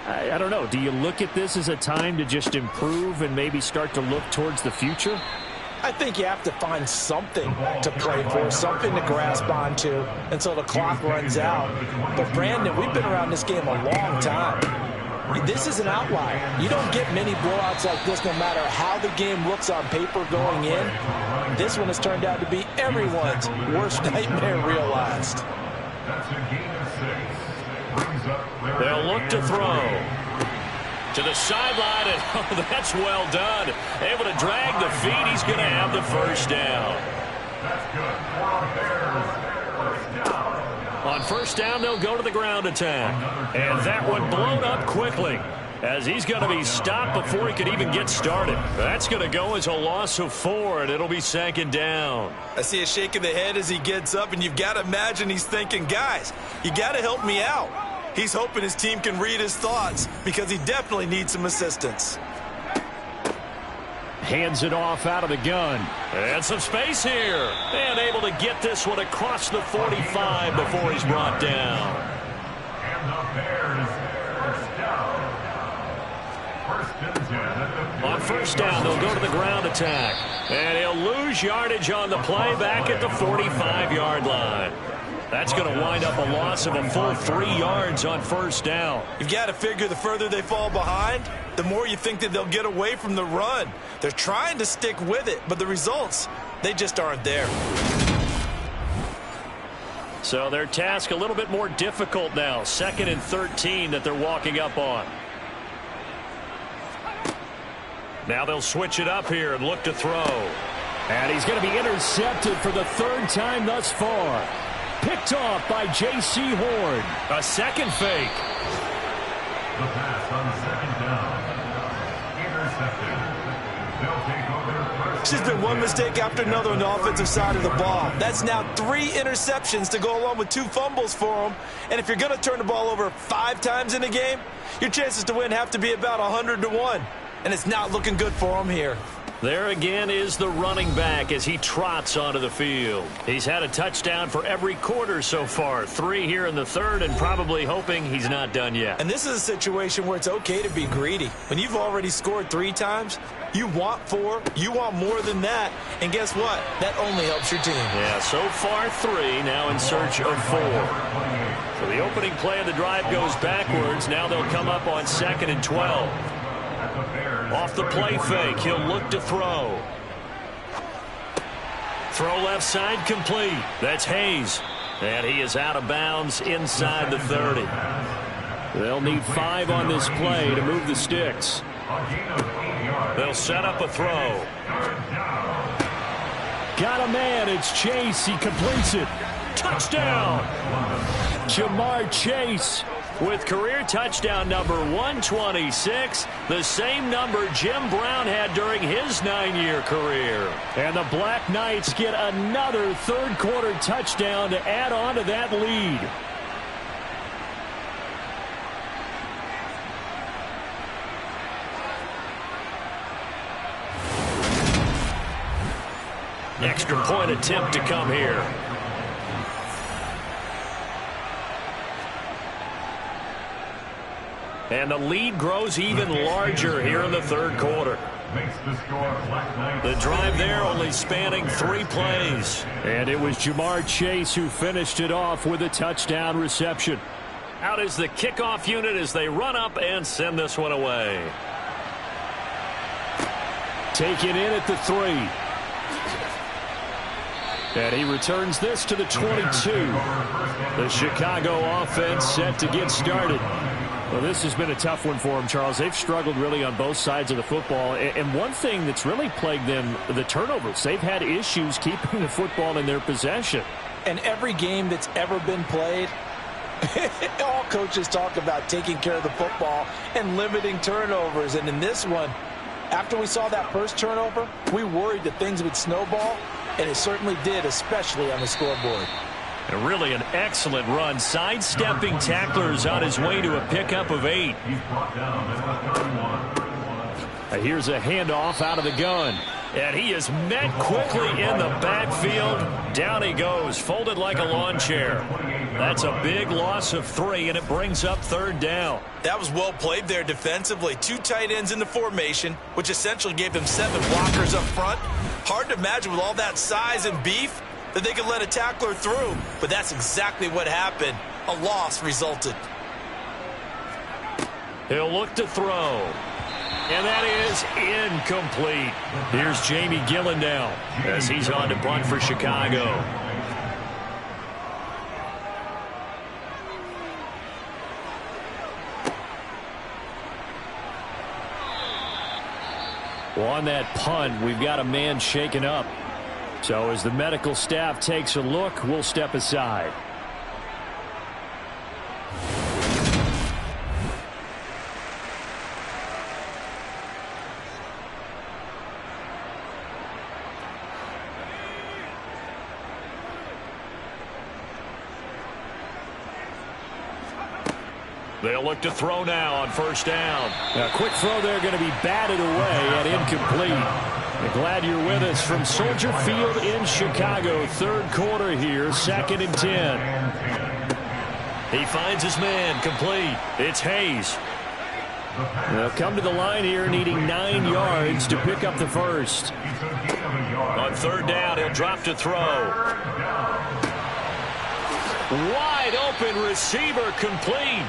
I don't know. Do you look at this as a time to just improve and maybe start to look towards the future? I think you have to find something to play for, something to grasp onto until the clock runs out. But, Brandon, we've been around this game a long time. This is an outlier. You don't get many blowouts like this no matter how the game looks on paper going in. This one has turned out to be everyone's worst nightmare realized. That's a gain of 6. Brings up They'll look to throw. To the sideline, and oh, that's well done. Able to drag the feet. He's going to have the first down. That's good. First down. On first down, they'll go to the ground attack. And that one blown up quickly as he's going to be stopped before he could even get started. That's going to go as a loss of 4, and it'll be second down. I see a shake of the head as he gets up, and you've got to imagine he's thinking, guys, you got to help me out. He's hoping his team can read his thoughts because he definitely needs some assistance. Hands it off out of the gun. And some space here. And able to get this one across the 45 before he's brought down. And the Bears first down. First and 10 at the On first down, they'll go to the ground attack. And he'll lose yardage on the play back at the 45-yard line. That's going to wind up a loss of a full 3 yards on first down. You've got to figure the further they fall behind, the more you think that they'll get away from the run. They're trying to stick with it, but the results, they just aren't there. So their task a little bit more difficult now. 2nd and 13 that they're walking up on. Now they'll switch it up here and look to throw. And he's going to be intercepted for the 3rd time thus far. Picked off by J.C. Horn. A second fake. The pass on 2nd down. Intercepted. They'll take over first. It's just been one mistake after another on the offensive side of the ball. That's now 3 interceptions to go along with 2 fumbles for them. And if you're going to turn the ball over 5 times in a game, your chances to win have to be about 100-1. And it's not looking good for them here. There again is the running back as he trots onto the field. He's had a touchdown for every quarter so far. 3 here in the 3rd, and probably hoping he's not done yet. And this is a situation where it's okay to be greedy. When you've already scored 3 times, you want 4, you want more than that. And guess what? That only helps your team. Yeah, so far 3, now in search of 4. So the opening play of the drive goes backwards. Now they'll come up on 2nd and 12. Off the play fake, he'll look to throw. Throw left side complete. That's Hayes. And he is out of bounds inside the 30. They'll need 5 on this play to move the sticks. They'll set up a throw. Got a man. It's Chase. He completes it. Touchdown! Jamar Chase. With career touchdown number 126, the same number Jim Brown had during his 9-year career. And the Black Knights get another 3rd quarter touchdown to add on to that lead. Extra point attempt to come here. And the lead grows even larger here in the 3rd quarter. Makes the score Black Knights. The drive there only spanning 3 plays. And it was Jamar Chase who finished it off with a touchdown reception. Out is the kickoff unit as they run up and send this one away. Taken in at the 3. And he returns this to the 22. The Chicago offense set to get started. Well, this has been a tough one for them, Charles. They've struggled really on both sides of the football. And one thing that's really plagued them, the turnovers. They've had issues keeping the football in their possession. And every game that's ever been played, all coaches talk about taking care of the football and limiting turnovers. And in this one, after we saw that first turnover, we worried that things would snowball, and it certainly did, especially on the scoreboard. And really an excellent run, sidestepping tacklers on his way to a pickup of 8. Here's a handoff out of the gun. And he is met quickly in the backfield. Down he goes, folded like a lawn chair. That's a big loss of 3, and it brings up 3rd down. That was well played there defensively. 2 tight ends in the formation, which essentially gave them 7 blockers up front. Hard to imagine with all that size and beef that they could let a tackler through, but that's exactly what happened. A loss resulted. He'll look to throw. And that is incomplete. Here's Jamie Gillen now as he's on to punt for Chicago. Well, on that punt, we've got a man shaken up. So as the medical staff takes a look, we'll step aside. They'll look to throw now on 1st down. A quick throw there going to be batted away and incomplete. I'm glad you're with us from Soldier Field in Chicago. 3rd quarter here, 2nd and 10. He finds his man, complete. It's Hayes. They'll come to the line here needing 9 yards to pick up the first. On 3rd down, he'll drop to throw. Wide open receiver, complete.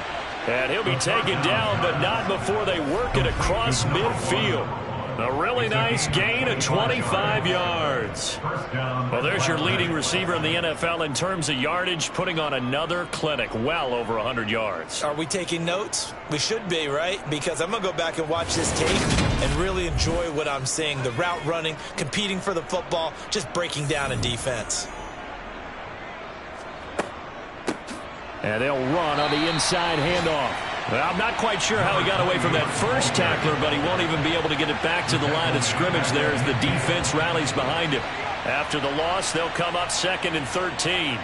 And he'll be taken down, but not before they work it across midfield. A really nice gain of 25 yards. Well, there's your leading receiver in the NFL in terms of yardage, putting on another clinic, well over 100 yards. Are we taking notes? We should be, right? Because I'm going to go back and watch this tape and really enjoy what I'm seeing. The route running, competing for the football, just breaking down in defense. And they'll run on the inside handoff. Well, I'm not quite sure how he got away from that first tackler, but he won't even be able to get it back to the line of scrimmage there as the defense rallies behind him. After the loss, they'll come up 2nd and 13.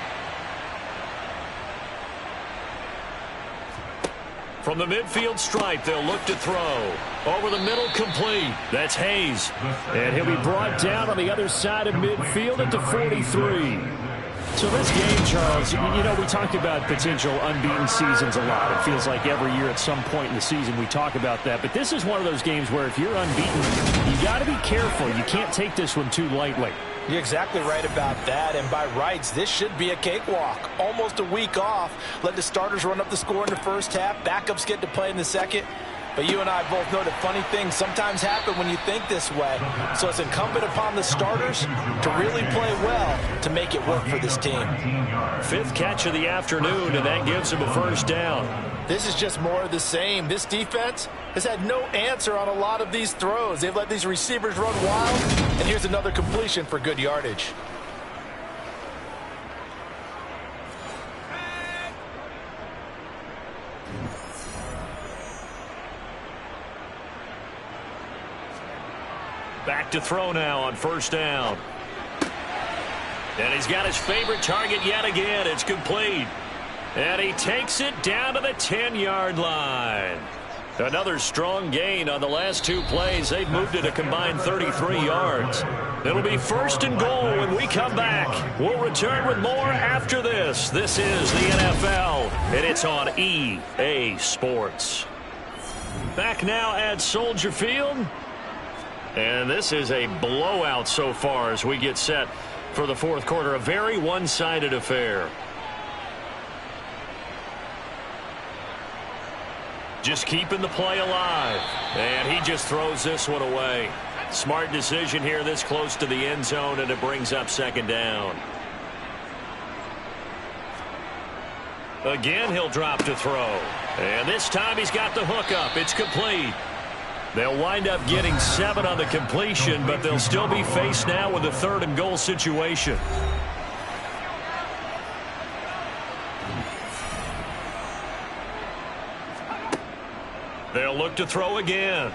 From the midfield stripe, they'll look to throw. Over the middle, complete. That's Hayes. And he'll be brought down on the other side of midfield at the 43. So this game, Charles, you know, we talk about potential unbeaten seasons a lot. It feels like every year at some point in the season we talk about that. But this is one of those games where if you're unbeaten, you got to be careful. You can't take this one too lightly. You're exactly right about that, and by rights, this should be a cakewalk. Almost a week off. Let the starters run up the score in the first half. Backups get to play in the second. But you and I both know that funny things sometimes happen when you think this way. So it's incumbent upon the starters to really play well to make it work for this team. 5th catch of the afternoon, and that gives him a 1st down. This is just more of the same. This defense has had no answer on a lot of these throws. They've let these receivers run wild, and here's another completion for good yardage. Back to throw now on 1st down. And he's got his favorite target yet again. It's complete. And he takes it down to the 10-yard line. Another strong gain on the last 2 plays. They've moved it a combined 33 yards. It'll be 1st and goal when we come back. We'll return with more after this. This is the NFL, and it's on EA Sports. Back now at Soldier Field. And this is a blowout so far as we get set for the 4th quarter. A very one-sided affair. Just keeping the play alive. And he just throws this one away. Smart decision here this close to the end zone, and it brings up second down. Again, he'll drop to throw. And this time he's got the hook up. It's complete. They'll wind up getting 7 on the completion, but they'll still be faced now with a 3rd and goal situation. They'll look to throw again.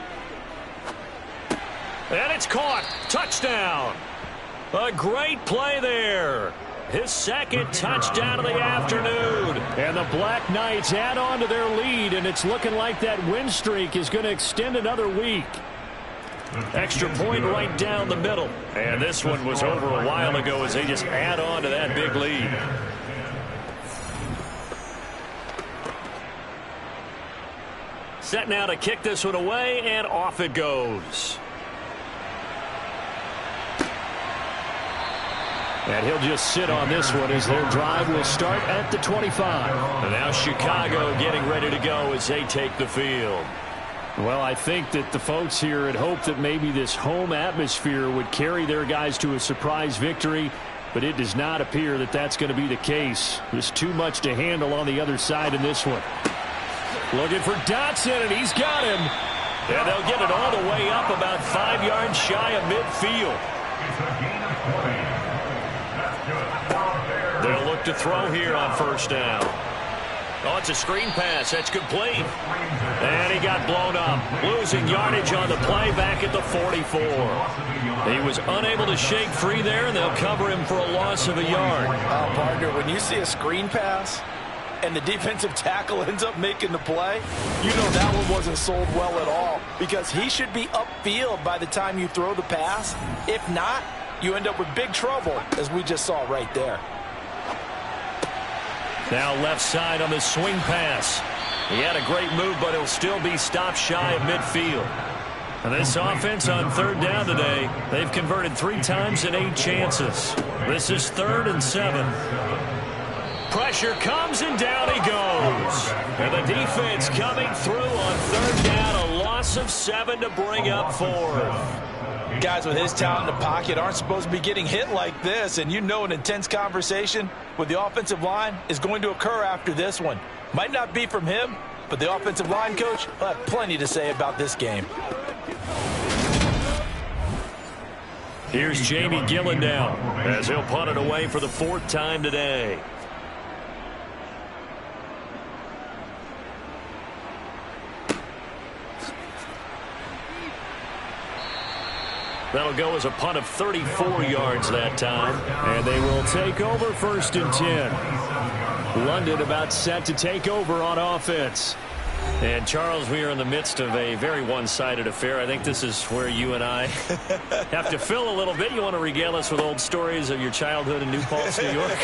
And it's caught. Touchdown. A great play there. His 2nd touchdown of the afternoon. And the Black Knights add on to their lead, and it's looking like that win streak is going to extend another week. Extra point right down the middle. And this one was over a while ago as they just add on to that big lead. Set now to kick this one away, and off it goes. And he'll just sit on this one as their drive will start at the 25. And now Chicago getting ready to go as they take the field. Well, I think that the folks here had hoped that maybe this home atmosphere would carry their guys to a surprise victory, but it does not appear that that's going to be the case. There's too much to handle on the other side in this one. Looking for Dotson, and he's got him. And they'll get it all the way up about 5 yards shy of midfield. They'll look to throw here on 1st down. Oh, it's a screen pass. That's complete. And he got blown up. Losing yardage on the play back at the 44. He was unable to shake free there, and they'll cover him for a loss of a yard. Oh, partner, when you see a screen pass and the defensive tackle ends up making the play, you know that one wasn't sold well at all, because he should be upfield by the time you throw the pass. If not, you end up with big trouble, as we just saw right there. Now left side on the swing pass. He had a great move, but he'll still be stopped shy of midfield. And this offense on 3rd down today, they've converted 3 times in 8 chances. This is 3rd and 7. Pressure comes, and down he goes. And the defense coming through on 3rd down, a loss of 7 to bring up 4th. Guys with his talent in the pocket aren't supposed to be getting hit like this, and you know an intense conversation with the offensive line is going to occur after this one. Might not be from him, but the offensive line coach will have plenty to say about this game. Here's Jamie Gillen now as he'll punt it away for the 4th time today. That'll go as a punt of 34 yards that time. And they will take over 1st and 10. London about set to take over on offense. And, Charles, we are in the midst of a very one-sided affair. I think this is where you and I have to fill a little bit. You want to regale us with old stories of your childhood in New Paltz, New York?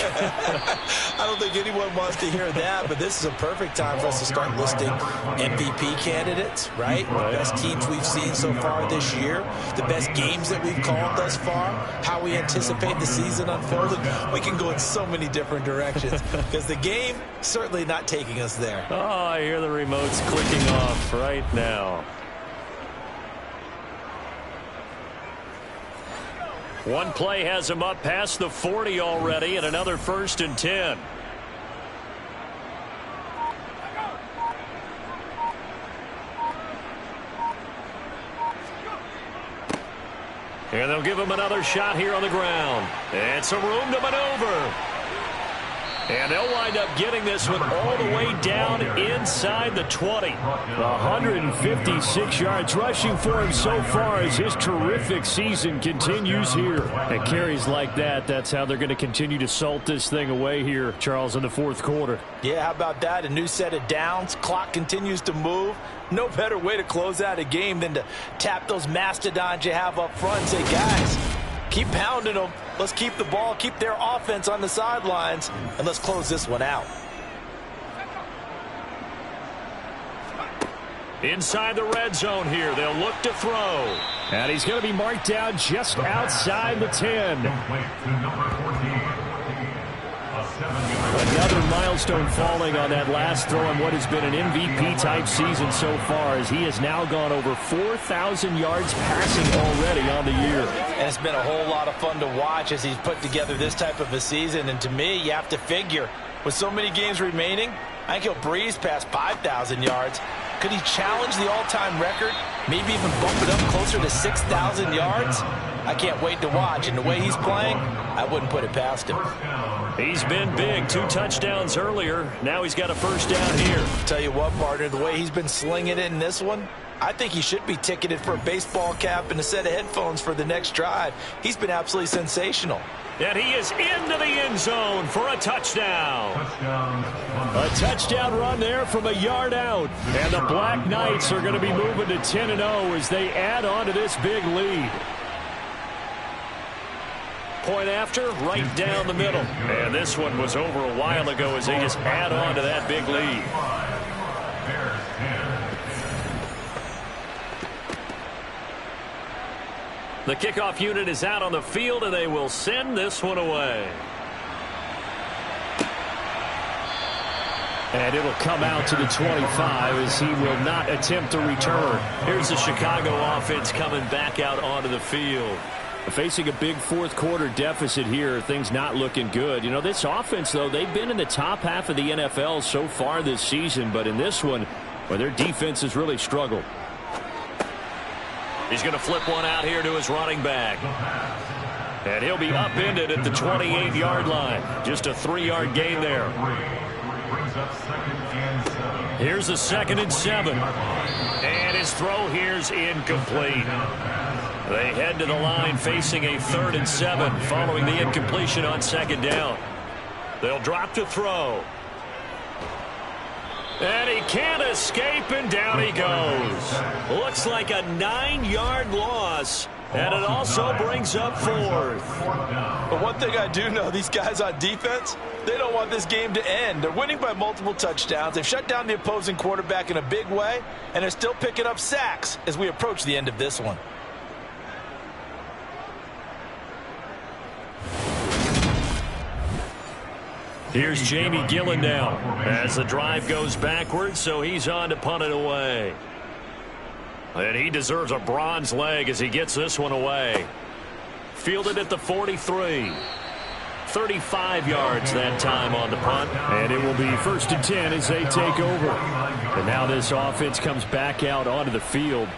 I don't think anyone wants to hear that, but this is a perfect time for us to start listing MVP candidates, right? The best teams we've seen so far this year, the best games that we've called thus far, how we anticipate the season unfolding. We can go in so many different directions because the game certainly not taking us there. Oh, I hear the remote's clicking off right now. One play has him up past the 40 already, and another 1st and 10. And they'll give him another shot here on the ground. And some room to maneuver. And they'll wind up getting this one all the way down inside the 20. 156 yards rushing for him so far as his terrific season continues here. And carries like that, that's how they're going to continue to salt this thing away here, Charles, in the 4th quarter. Yeah, how about that? A new set of downs. Clock continues to move. No better way to close out a game than to tap those mastodons you have up front and say, guys, keep pounding them. Let's keep the ball, keep their offense on the sidelines, and let's close this one out. Inside the red zone here, they'll look to throw. And he's going to be marked down just outside the 10. Another milestone falling on that last throw in what has been an MVP-type season so far, as he has now gone over 4,000 yards passing already on the year. And it's been a whole lot of fun to watch as he's put together this type of a season. And to me, you have to figure, with so many games remaining, I think he'll breeze past 5,000 yards. Could he challenge the all-time record? Maybe even bump it up closer to 6,000 yards? I can't wait to watch. And the way he's playing, I wouldn't put it past him. He's been big. 2 touchdowns earlier. Now he's got a first down here. Tell you what, partner, the way he's been slinging it in this one, I think he should be ticketed for a baseball cap and a set of headphones for the next drive. He's been absolutely sensational. And he is into the end zone for a touchdown. A touchdown run there from a yard out. And the Black Knights are going to be moving to 10-0 as they add on to this big lead. Point after, right down the middle. And this one was over a while ago as they just add on to that big lead. The kickoff unit is out on the field, and they will send this one away. And it'll come out to the 25 as he will not attempt to return. Here's the Chicago offense coming back out onto the field. Facing a big fourth-quarter deficit here, things not looking good. You know, this offense, though, they've been in the top half of the NFL so far this season, but in this one, well, their defense has really struggled. He's going to flip one out here to his running back. And he'll be upended at the 28-yard line. Just a 3-yard gain there. Here's a 2nd and 7. And his throw here's incomplete. They head to the line facing a 3rd and 7 following the incompletion on 2nd down. They'll drop to throw. And he can't escape, and down he goes. Looks like a 9-yard loss, and it also brings up 4th. But one thing I do know, these guys on defense, they don't want this game to end. They're winning by multiple touchdowns. They've shut down the opposing quarterback in a big way, and they're still picking up sacks as we approach the end of this one. Here's Jamie Gillen now as the drive goes backwards, so he's on to punt it away. And he deserves a bronze leg as he gets this one away. Fielded at the 43. 35 yards that time on the punt. And it will be 1st and 10 as they take over. And now this offense comes back out onto the field.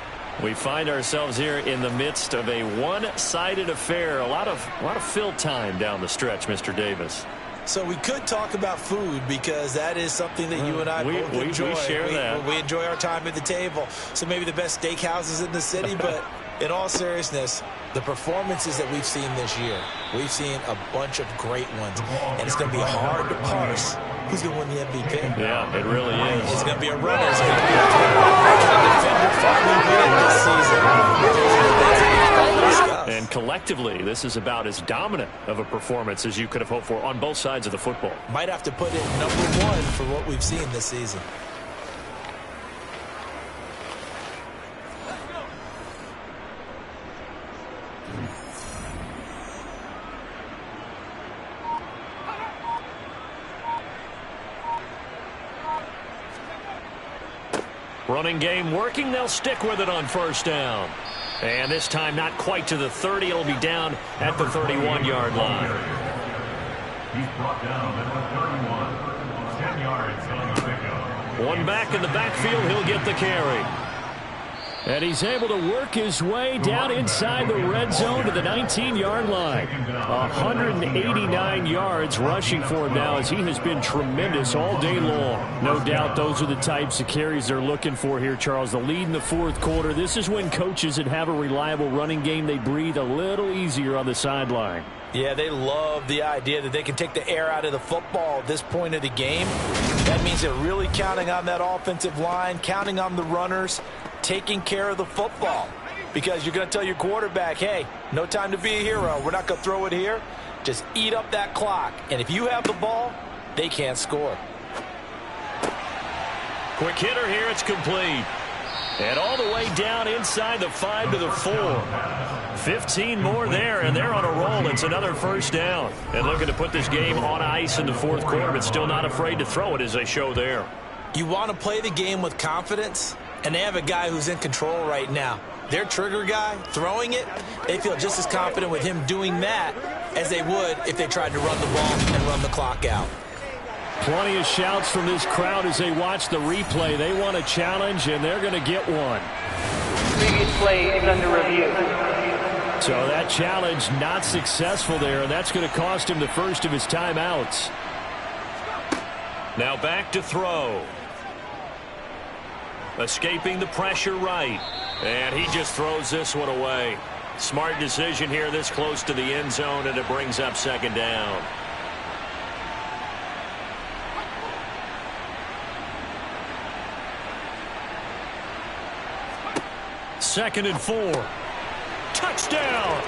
We find ourselves here in the midst of a one-sided affair. A lot of fill time down the stretch, Mr. Davis. So we could talk about food because that is something that you and I both enjoy. We share that. We enjoy our time at the table. So maybe the best steakhouses in the city, but in all seriousness, the performances that we've seen this year, we've seen a bunch of great ones. And it's going to be hard to parse who's going to win the MVP. Yeah, it really is. It's going to be a runner. It's going to be a defender finally winning this season. And collectively, this is about as dominant of a performance as you could have hoped for on both sides of the football. Might have to put it #1 for what we've seen this season. Running game working. They'll stick with it on 1st down. And this time not quite to the 30. It'll be down at the 31-yard line. He's brought down at the 31. 10 yards on the pickup. One back in the backfield. He'll get the carry. And he's able to work his way down inside the red zone to the 19-yard line. 189 yards rushing for him now as he has been tremendous all day long. No doubt those are the types of carries they're looking for here, Charles. The lead in the 4th quarter. This is when coaches that have a reliable running game, they breathe a little easier on the sideline. Yeah, they love the idea that they can take the air out of the football at this point of the game. That means they're really counting on that offensive line, counting on the runners, taking care of the football. Because you're going to tell your quarterback, hey, no time to be a hero. We're not going to throw it here. Just eat up that clock. And if you have the ball, they can't score. Quick hitter here. It's complete. And all the way down inside the 5 to the 4. 15 more there, and they're on a roll. It's another first down. And looking to put this game on ice in the fourth quarter, but still not afraid to throw it as they show there. You want to play the game with confidence, and they have a guy who's in control right now. Their trigger guy, throwing it, they feel just as confident with him doing that as they would if they tried to run the ball and run the clock out. Plenty of shouts from this crowd as they watch the replay. They want a challenge, and they're going to get one. Previous play is under review. So that challenge not successful there, and that's going to cost him the first of his timeouts. Now back to throw. Escaping the pressure right. And he just throws this one away. Smart decision here this close to the end zone, and it brings up second down. Second and 4. Touchdown!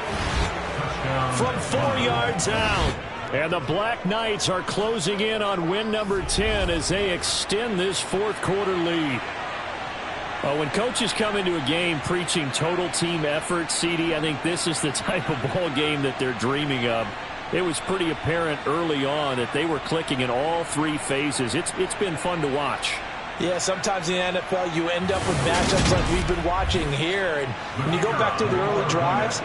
From 4 yards out. And the Black Knights are closing in on win number 10 as they extend this fourth quarter lead. When coaches come into a game preaching total team effort, CD, I think this is the type of ball game that they're dreaming of. It was pretty apparent early on that they were clicking in all 3 phases. It's been fun to watch. Yeah, sometimes in the NFL you end up with matchups like we've been watching here. And when you go back to the early drives,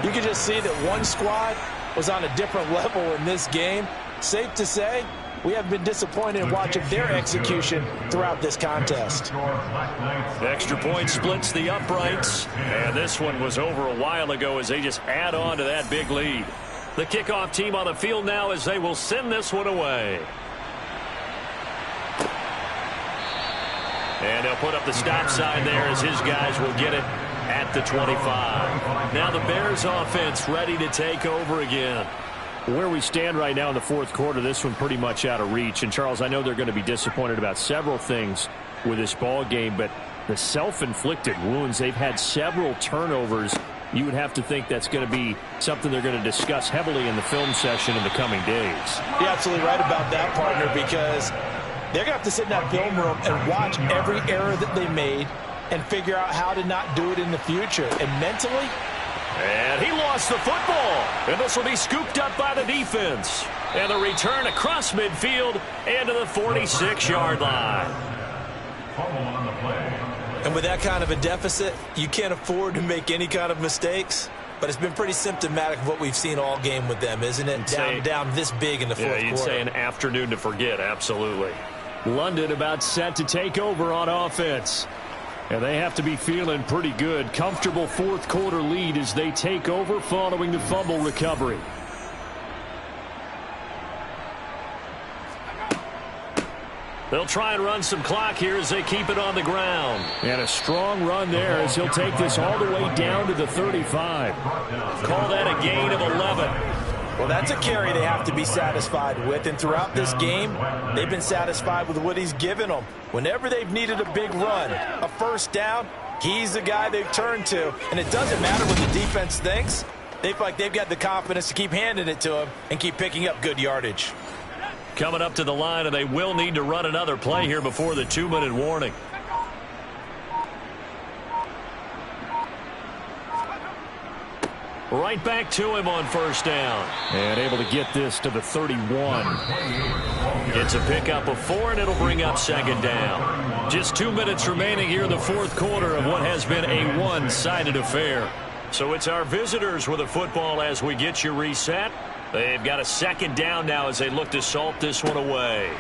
you can just see that one squad was on a different level in this game. Safe to say, we have been disappointed in watching their execution throughout this contest. Extra point splits the uprights. And this one was over a while ago as they just add on to that big lead. The kickoff team on the field now as they will send this one away. And they'll put up the stop sign there as his guys will get it at the 25. Now the Bears offense ready to take over again. Where we stand right now in the fourth quarter, this one pretty much out of reach. And, Charles, I know they're going to be disappointed about several things with this ball game, but the self-inflicted wounds, they've had several turnovers. You would have to think that's going to be something they're going to discuss heavily in the film session in the coming days. You're absolutely right about that, partner, because they're going to have to sit in that film room and watch every error that they made and figure out how to not do it in the future. And mentally, and he lost the football. And this will be scooped up by the defense. And the return across midfield and to the 46-yard line. And with that kind of a deficit, you can't afford to make any kind of mistakes. But it's been pretty symptomatic of what we've seen all game with them, isn't it? Down this big in the fourth quarter. Yeah, you'd say an afternoon to forget, absolutely. London about set to take over on offense. And they have to be feeling pretty good. Comfortable fourth quarter lead as they take over following the fumble recovery. They'll try and run some clock here as they keep it on the ground. And a strong run there as he'll take this all the way down to the 35. Call that a gain of 11. Well, that's a carry they have to be satisfied with. And throughout this game, they've been satisfied with what he's given them. Whenever they've needed a big run, a first down, he's the guy they've turned to. And it doesn't matter what the defense thinks. They feel like they've got the confidence to keep handing it to him and keep picking up good yardage. Coming up to the line, and they will need to run another play here before the 2-minute warning. Right back to him on first down. And able to get this to the 31. It's a pickup of 4, and it'll bring up second down. Just 2 minutes remaining here in the fourth quarter of what has been a one-sided affair. So it's our visitors with a football as we get you reset. They've got a second down now as they look to salt this one away.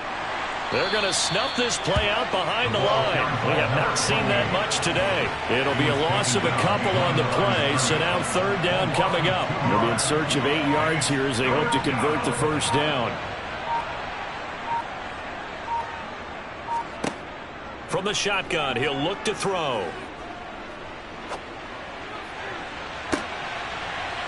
They're going to snuff this play out behind the line. We have not seen that much today. It'll be a loss of a couple on the play, so now third down coming up. They'll be in search of 8 yards here as they hope to convert the first down. From the shotgun, he'll look to throw.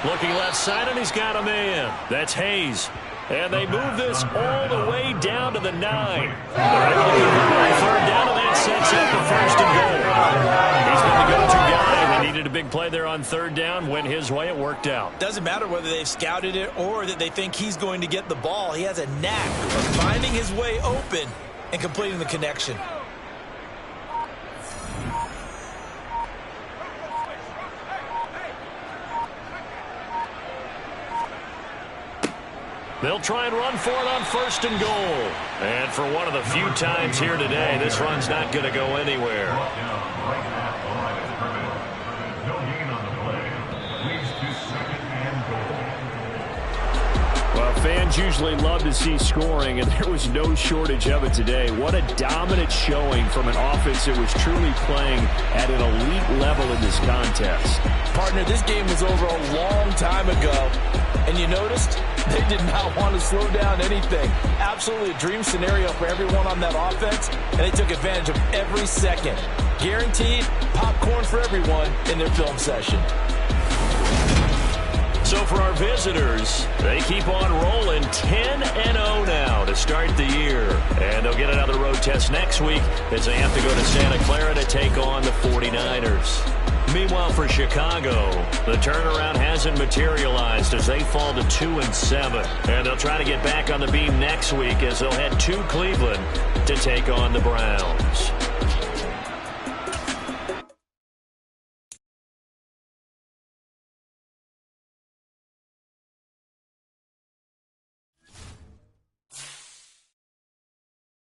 Looking left side, and he's got a man. That's Hayes. And they move this all the way down to the 9. They're able to convert third down, and that sets up the first and goal. He's been the go-to guy. They needed a big play there on third down. Went his way. It worked out. Doesn't matter whether they've scouted it or that they think he's going to get the ball. He has a knack of finding his way open and completing the connection. They'll try and run for it on 1st and goal. And for one of the few times here today, this run's not going to go anywhere. Well, fans usually love to see scoring, and there was no shortage of it today. What a dominant showing from an offense that was truly playing at an elite level in this contest. Partner, this game was over a long time ago, and you noticed they did not want to slow down anything. Absolutely a dream scenario for everyone on that offense, and they took advantage of every second. Guaranteed popcorn for everyone in their film session. So for our visitors, they keep on rolling 10-0 now to start the year. And they'll get another road test next week as they have to go to Santa Clara to take on the 49ers. Meanwhile, for Chicago, the turnaround hasn't materialized as they fall to 2-7. And they'll try to get back on the beam next week as they'll head to Cleveland to take on the Browns.